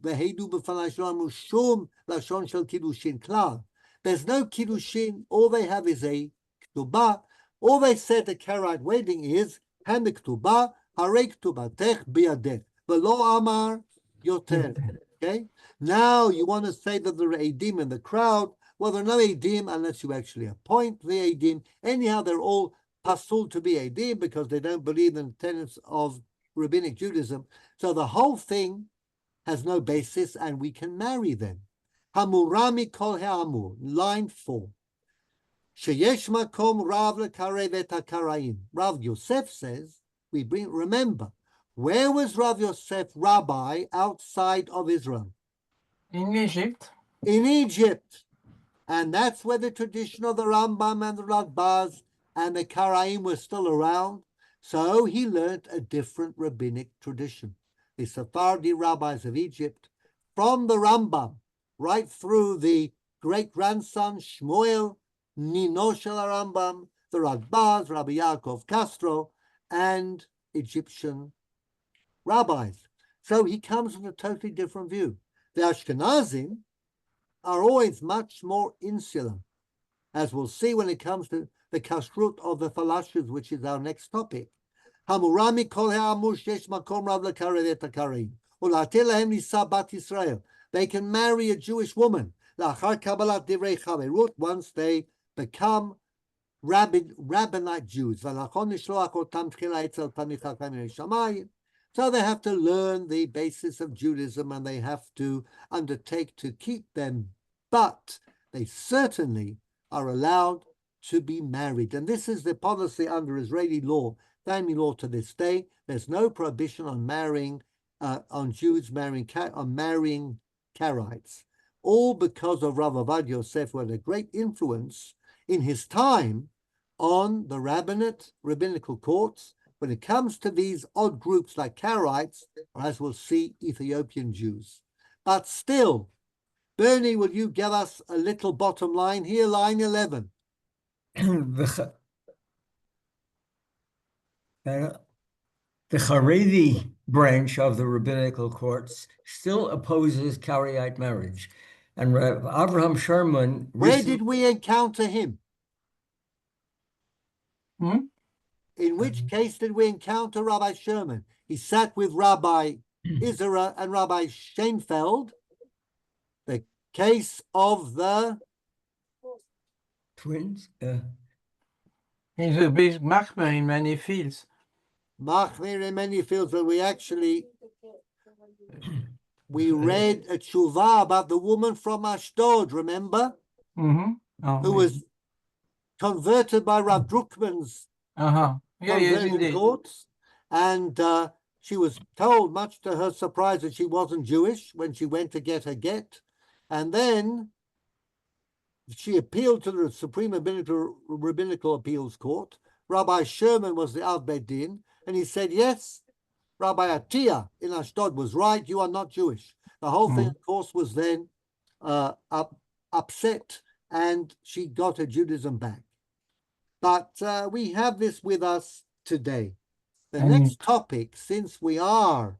והעידו בפני שלא אמרו שום לשון של קידושין כלל. There's no kiddushin, all they have is a ktubah. All they said at Karaite wedding is, hand the ktubah, harei ktubatech biyadech, v'lo amar yoter. Okay? Now you want to say that there are Eidim in the crowd. Well, there are no Eidim unless you actually appoint the Eidim. Anyhow, they're all pasul to be Eidim because they don't believe in the tenets of rabbinic Judaism. So the whole thing has no basis and we can marry them. Hamurami kol ha'amur, line 4. Sheyesh makom rav lekarev et hakaraim. Rav Yosef says, remember, where was Rav Yosef rabbi outside of Israel? In Egypt. In Egypt. And that's where the tradition of the Rambam and the Radbaz and the Karaim were still around. So he learned a different rabbinic tradition. The Sephardi rabbis of Egypt, from the Rambam, right through the great-grandson Shmuel, Nino Shel Rambam, the Radbaz, Rabbi Yaakov Castro, and Egyptian rabbis. So he comes with a totally different view. The Ashkenazim are always much more insular, as we'll see when it comes to the kashrut of the falashas, which is our next topic. Hamurami kol ha'amur shesh makom rav lekarev et hakareim u'latil lahem nisa bat Yisrael. They can marry a Jewish woman la'achar kabbalat divrei chaverut once they become rabbinite Jews. V'lachon nishloach otam tchila etzel tamid chachamim shamayim. So they have to learn the basis of Judaism and they have to undertake to keep them, but they certainly are allowed to be married. And this is the policy under Israeli law, family law to this day. There's no prohibition on marrying, on Jews marrying Karaites, all because of Rav Ovad Yosef, who had a great influence in his time on the rabbinical courts, when it comes to these odd groups like Karaites, or as we'll see, Ethiopian Jews. But still, Bernie, will you give us a little bottom line here, line 11? The Haredi branch of the rabbinical courts still opposes Karaite marriage. And Abraham Sherman... Where did we encounter him? In which case did we encounter Rabbi Sherman? He sat with Rabbi Isra and Rabbi Schoenfeld. The case of the twins. He's a big machmer in many fields. Machmir in many fields, but we read a tshuva about the woman from Ashdod, remember? Oh, who was converted by Rav Druckmann's conversion courts. And she was told, much to her surprise, that she wasn't Jewish when she went to get her get. And then she appealed to the Supreme Rabbinical Appeals Court. Rabbi Sherman was the Av Beit Din, and he said, yes, Rabbi Atiyah in Ashdod was right, you are not Jewish. The whole thing, of course, was then upset, and she got her Judaism back. But we have this with us today. The next topic, since we are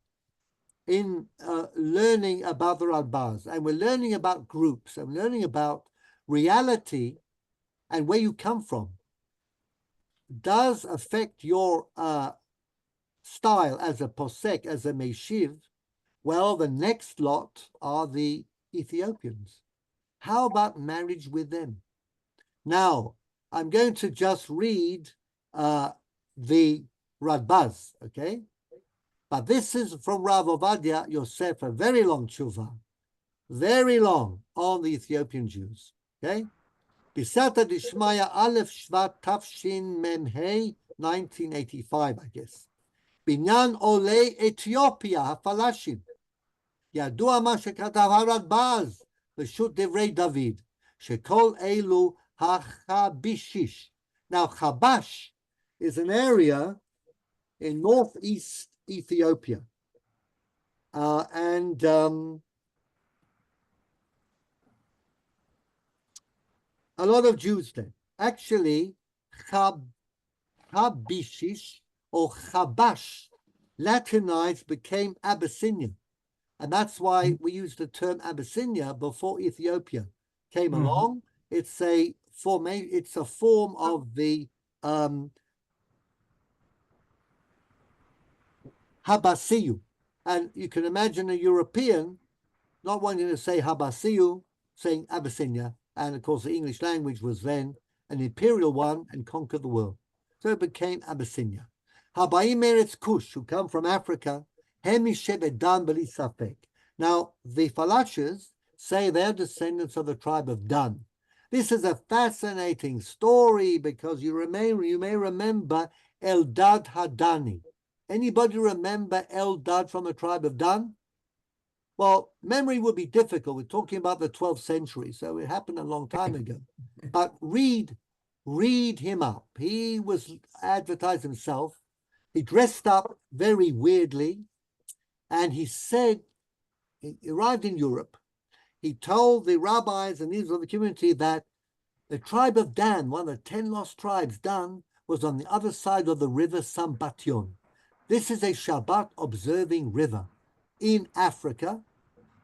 in learning about the Radbaz, and we're learning about groups, and learning about reality and where you come from, does affect your style as a posek, as a meshiv. Well, the next lot are the Ethiopians. How about marriage with them? Now, I'm going to just read the Radbaz, okay? But this is from Rav Ovadia Yosef, a very long tshuva, very long, on the Ethiopian Jews, okay? Bisata Dishmaya Aleph Shvat Tafshin Memhei, 1985, I guess. Binyan Ole Ethiopia Hafalashim. ידוע מה שכתב הרדב"ז בשו"ת דברי דוד, שכל אלו החבישיש. Now, Chabash is an area in northeast Ethiopia. And a lot of Jews there. Actually, Chabishish or Chabash, Latinized, became Abyssinia. And that's why we use the term Abyssinia before Ethiopia came along. It's a form of the Habasiyu. And you can imagine a European not wanting to say Habasiyu, saying Abyssinia. And of course, the English language was then an imperial one and conquered the world. So it became Abyssinia. Habaim Eretz Kush, who come from Africa, Hemi Shebet Dan B'li Safek. Now, the Falashas say they're descendants of the tribe of Dan. This is a fascinating story because you may remember Eldad Hadani. Anybody remember Eldad from the tribe of Dan? Well, memory would be difficult. We're talking about the 12th century, so it happened a long time ago. But read him up. He was advertised himself. He dressed up very weirdly, and he said, he arrived in Europe. He told the rabbis and leaders of the community that the tribe of Dan, one of the 10 lost tribes, Dan, was on the other side of the river Sambation. This is a Shabbat observing river in Africa,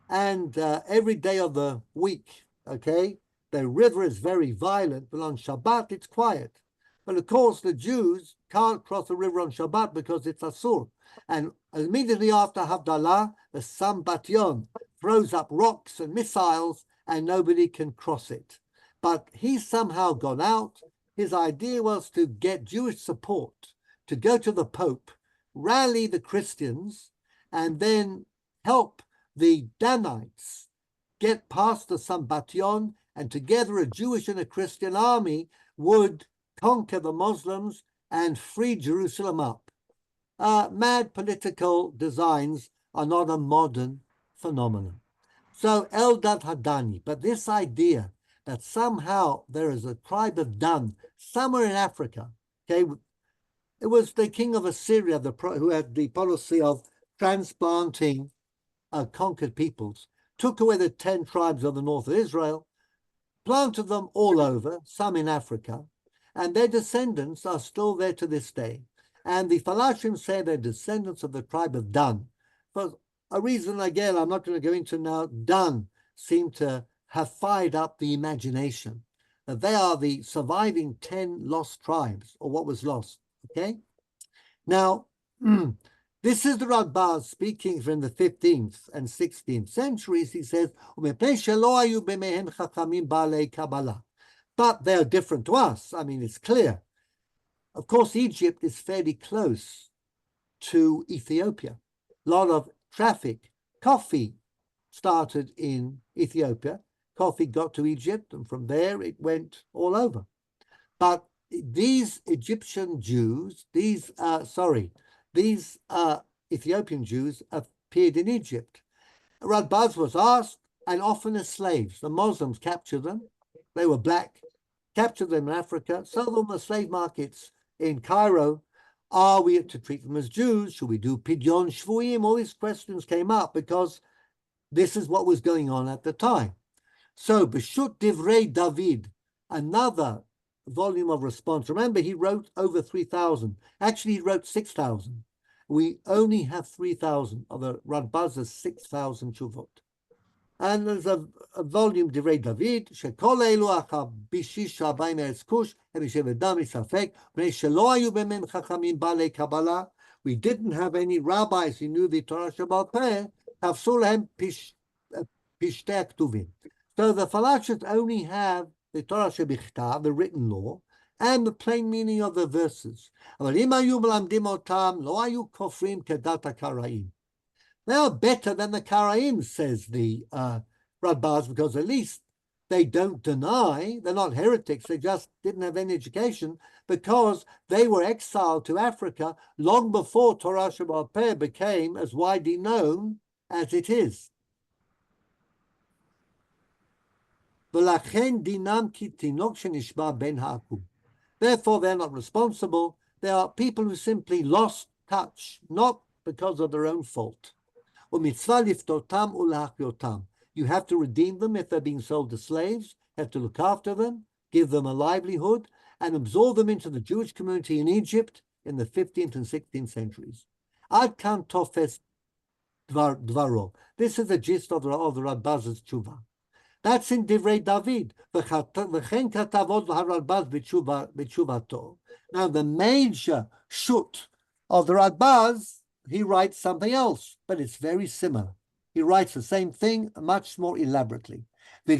and every day of the week, okay, the river is very violent, but on Shabbat it's quiet. But of course, the Jews can't cross the river on Shabbat because it's Asur. And immediately after Havdalah, the Sambation throws up rocks and missiles, and nobody can cross it. But he somehow got out. His idea was to get Jewish support, to go to the Pope, rally the Christians, and then help the Danites get past the Sambation, and together a Jewish and a Christian army would conquer the Muslims and free Jerusalem up. Mad political designs are not a modern phenomenon. So Eldad Hadani, but this idea that somehow there is a tribe of Dan somewhere in Africa, okay, it was the king of Assyria who had the policy of transplanting conquered peoples, took away the 10 tribes of the north of Israel, planted them all over, some in Africa, and their descendants are still there to this day. And the Falashim say they're descendants of the tribe of Dan. For a reason, again, I'm not going to go into now, Dan seem to have fired up the imagination. That they are the surviving 10 lost tribes, or what was lost, okay? Now, this is the Radbaz speaking from the 15th and 16th centuries. He says, but they are different to us. I mean, it's clear. Of course, Egypt is fairly close to Ethiopia. A lot of traffic. Coffee started in Ethiopia. Coffee got to Egypt, and from there it went all over. But these Egyptian Jews, these Ethiopian Jews appeared in Egypt. Radbaz was asked, and often as slaves. The Muslims captured them. They were black, captured them in Africa, sold them at slave markets in Cairo. Are we to treat them as Jews? Should we do Pidyon Shvuim? All these questions came up because this is what was going on at the time. So, B'shut Divrei David, another volume of Responsa. Remember, he wrote over 3,000. Actually, he wrote 6,000. We only have 3,000 of the Radbaz's 6,000 Shuvot. And there's a volume, Divrei David, Shekol Elu Acha Bishish Rabbi Meretz Kush, Ebishevedam Isafek, Bnei Shelo Ayu B'mem Chachamim Balei Kabbalah. We didn't have any rabbis who knew the Torah Sheba'al Peh, Tafsu Lehem Pishtei Ktuvim. So the Falashas only have the Torah Shebichtav, the written law, and the plain meaning of the verses. They are better than the Karaim, says the Radbaz, because at least they don't deny, they're not heretics, they just didn't have any education, because they were exiled to Africa long before Torah Sheba'al Peh became as widely known as it is. Therefore, they're not responsible. They are people who simply lost touch, not because of their own fault. You have to redeem them if they're being sold as slaves, have to look after them, give them a livelihood, and absorb them into the Jewish community in Egypt in the 15th and 16th centuries. Ad kan tofes dvaro. This is the gist of the Radbaz's tshuva. That's in Divrei David. Now, the major shut of the Radbaz, he writes something else, but it's very similar. He writes the same thing much more elaborately. Okay?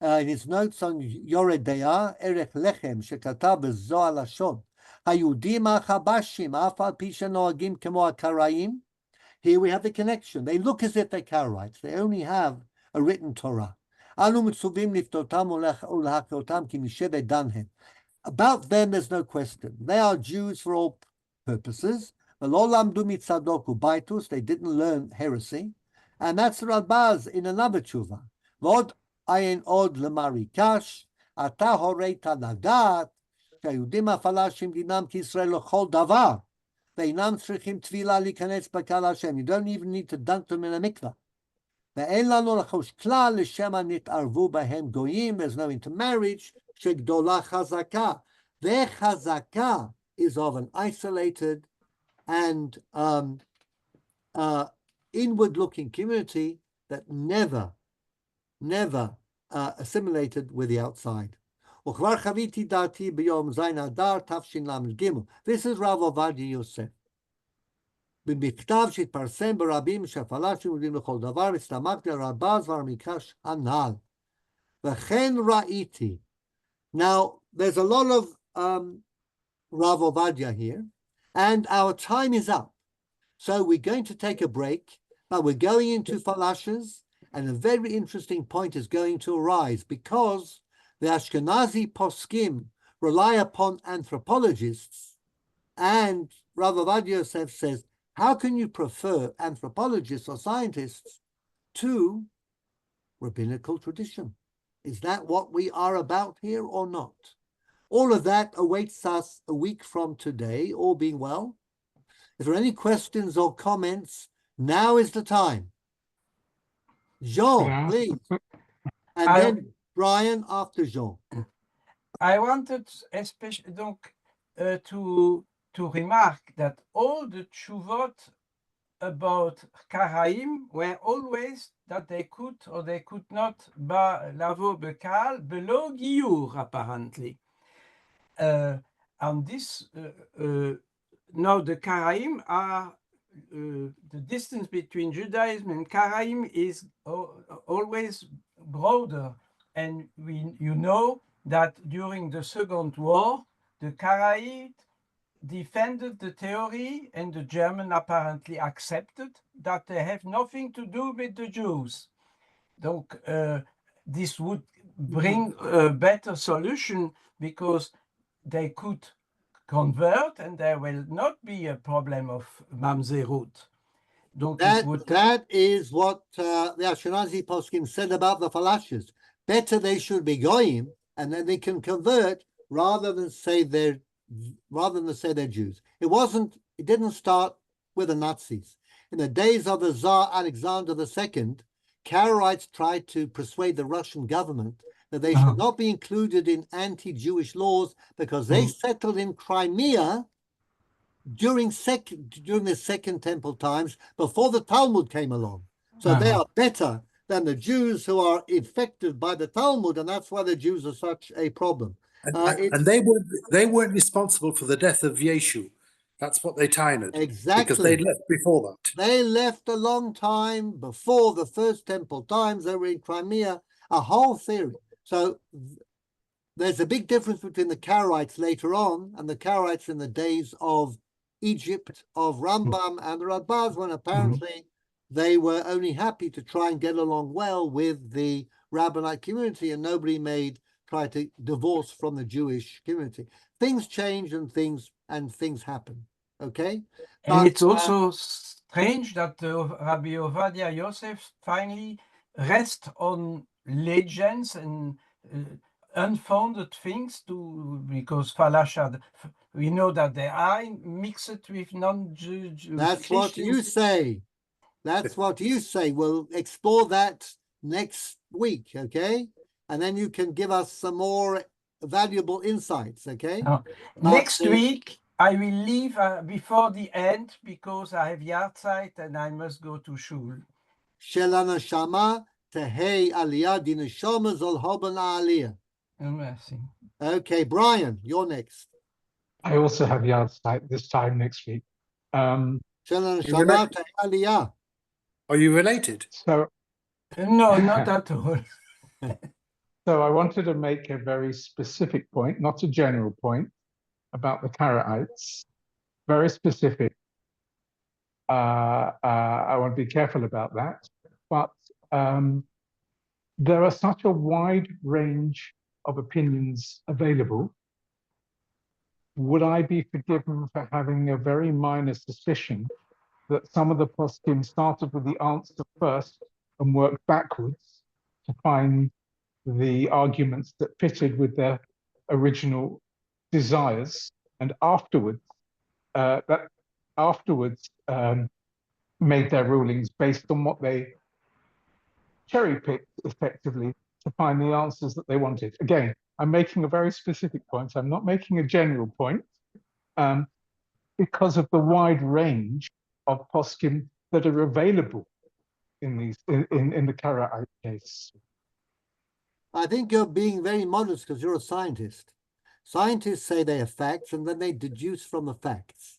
In his notes on Yored Deya, Erech Lechem, shekatav bezohar lashon. Hayudim achabashim, afal pisha noagim kemo akaraim. Here we have the connection. They look as if they're Karaites. They only have a written Torah. Anu mitzuvim liftotam ulhakotam ki misheved danhem. About them, there's no question. They are Jews for all purposes. V'lo lamdu mitzadoku baitus. They didn't learn heresy. And that's the Radbaz in another tshuva. V'od ayin od lemarikash, ata horeita lagat, שהיהודים הפלאשים דינם כישראל לכל דבר, ואינם צריכים תפילה להיכנס בקהל השם. You don't even need to dunk them in a mikvah. ואין לנו לחוש כלל לשמה נתערבו בהם גויים, there's no intermarriage, שגדולה חזקה. Their חזקה is of an isolated and inward-looking community that never assimilated with the outside. This is Rav Ovadia Yosef. במכתב שהתפרסם ברבים שהפלאשים יודעים לכל דבר, הסתמכתי על רבז והמקרש הנ"ל. וכן ראיתי. Now, there's a lot of Rav Ovadia here, and our time is up. So we're going to take a break, but we're going into Falashas, and a very interesting point is going to arise, because the Ashkenazi poskim rely upon anthropologists, and Rav Ovadia Yosef says, how can you prefer anthropologists or scientists to rabbinical tradition? Is that what we are about here or not? All of that awaits us a week from today, all being well. If there are any questions or comments, now is the time. Jean, please. And then Brian after Jean. I wanted especially to remark that all the tshuvot about Karaim were always that they could or they could not lavo bekal below Giur, apparently. And this, now the Karaim are, the distance between Judaism and Karaim is always broader. And you know that during the Second War, the Karaite defended the theory, and the German apparently accepted that they have nothing to do with the Jews. Donc, this would bring a better solution because they could convert and there will not be a problem of mamzerut. That is what the Ashkenazi poskim said about the Falashas. Better they should be goyim, and then they can convert rather than say they're Jews. It didn't start with the Nazis. In the days of the Tsar Alexander II, Karaites tried to persuade the Russian government that they should not be included in anti-Jewish laws because they settled in Crimea during the Second Temple times before the Talmud came along. So they are better than the Jews who are infected by the Talmud, and that's why the Jews are such a problem. And they weren't responsible for the death of Yeshu. That's what they tainted. Exactly. Because they left before that. They left a long time before the First Temple times. They were in Crimea, a whole theory. So there's a big difference between the Karaites later on and the Karaites in the days of Egypt, of Rambam and the Radbaz, when apparently they were only happy to try and get along well with the Rabbinite community, and nobody tried to divorce from the Jewish community. Things change and things happen. Okay, and it's also strange that Rabbi Ovadia Yosef finally rests on legends and unfounded things because Falasha, we know that they are mixed with non-Jews. That's what you say. That's what you say. We'll explore that next week, okay? And then you can give us some more valuable insights, okay? Next week, I will leave before the end because I have Yahrzeit and I must go to Shul. Shelana Shama Tehei Aliyah Dinashoma Zol Hoban Aliyah. Merci. Okay, Brian, you're next. I also have Yahrzeit this time next week. Shelana Shama Tehei Aliyah. Are you related? So no, not at all. So I wanted to make a very specific point, not a general point, about the Karaites. Very specific. I want to be careful about that. But there are such a wide range of opinions available. Would I be forgiven for having a very minor suspicion that some of the poskim started with the answer first and worked backwards to find the arguments that fitted with their original desires, and afterwards made their rulings based on what they cherry-picked effectively to find the answers that they wanted. Again, I'm making a very specific point. I'm not making a general point because of the wide range of poskim that are available in the Karaite case. I think you're being very modest because you're a scientist. Scientists say they have facts and then they deduce from the facts.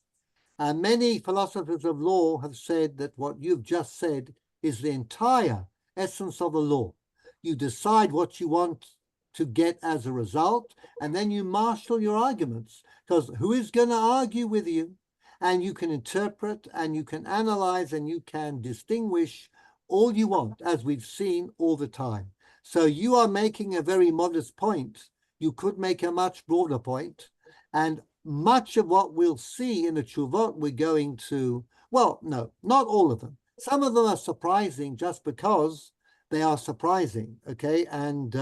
And many philosophers of law have said that what you've just said is the entire essence of the law. You decide what you want to get as a result, and then you marshal your arguments, because who is going to argue with you? And you can interpret and you can analyze and you can distinguish all you want, as we've seen all the time. So you are making a very modest point. You could make a much broader point. And much of what we'll see in the Tshuvot, we're going to, well, no, not all of them. Some of them are surprising just because they are surprising, okay? And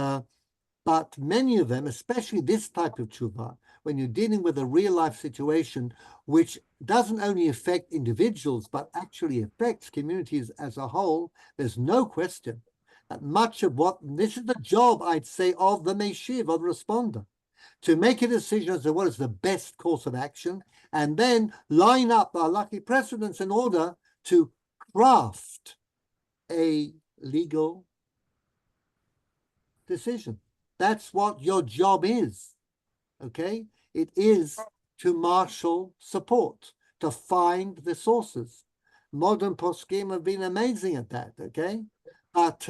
But many of them, especially this type of tshuva, when you're dealing with a real life situation, which doesn't only affect individuals, but actually affects communities as a whole, there's no question that much of this is the job, I'd say, of the Meshiv, of the responder, to make a decision as to what is the best course of action, and then line up our lucky precedents in order to craft a legal decision. That's what your job is, okay? It is to marshal support, to find the sources. Modern poskim have been amazing at that, okay? But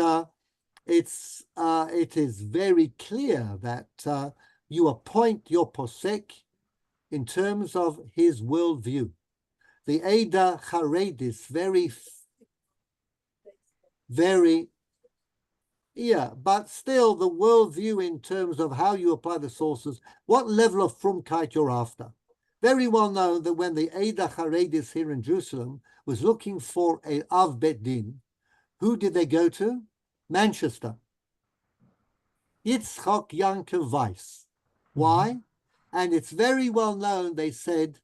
it is very clear that you appoint your posek in terms of his worldview. The Eidah Charedis, very, yeah, but still the worldview in terms of how you apply the sources, what level of frumkeit you're after. Very well known that when the Eidah Charedis here in Jerusalem was looking for a Av Bet Din, who did they go to? Manchester. Yitzchok Yankov Weiss. Why? And it's very well known, they said,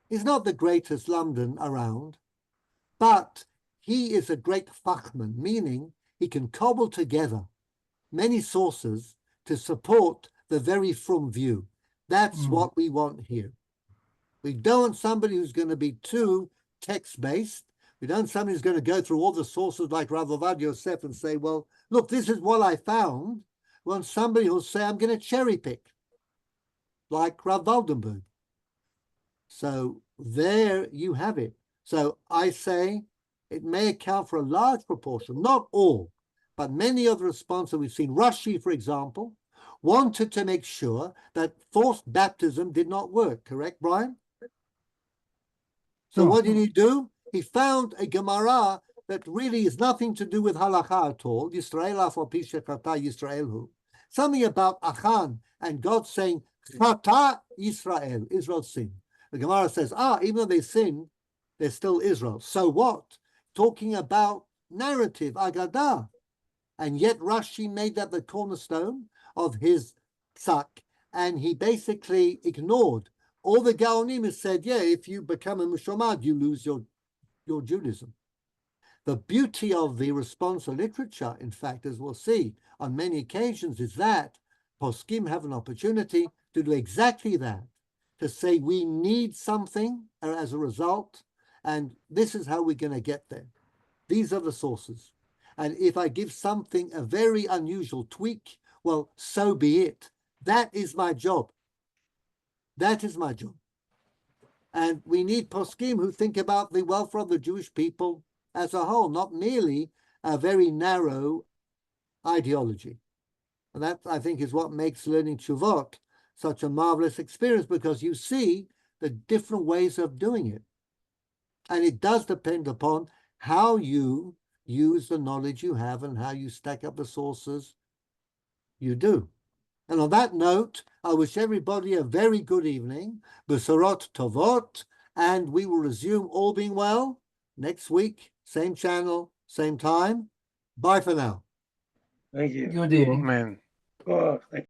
he's not the greatest London around, but he is a great fachman, meaning he can cobble together many sources to support the very frum view. That's what we want here. We don't want somebody who's going to be too text-based. We don't want somebody who's going to go through all the sources like Rav Ovadia Yosef and say, well, look, this is what I found. We want somebody who'll say, I'm going to cherry pick, like Rav Waldenberg. So there you have it. So I say it may account for a large proportion, not all, but many of the responses we've seen. Rashi, for example, wanted to make sure that forced baptism did not work. Correct, Brian? So what did he do? He found a Gemara that really is nothing to do with halakha at all. Yisrael afal pi shechata Yisraelhu. Something about Achan and God saying, Chata Yisrael, Israel sinned. The Gemara says, even though they sinned, they're still Israel. So what? Talking about narrative, Agadah. And yet Rashi made that the cornerstone of his psak, and he basically ignored. All the Gaonim has said, yeah, if you become a Mushomad, you lose your Judaism. The beauty of the Responsa literature, in fact, as we'll see on many occasions, is that poskim have an opportunity to do exactly that, to say we need something as a result, and this is how we're going to get there. These are the sources. And if I give something a very unusual tweak, well, so be it. That is my job. That is my job. And we need poskim who think about the welfare of the Jewish people as a whole, not merely a very narrow ideology. And that, I think, is what makes learning Tshuvot such a marvelous experience, because you see the different ways of doing it. And it does depend upon how you use the knowledge you have and how you stack up the sources you do. And on that note, I wish everybody a very good evening, Besorot Tovot, and we will resume, all being well, next week, same channel, same time. Bye for now. Thank you. Good evening. Amen. Oh, thank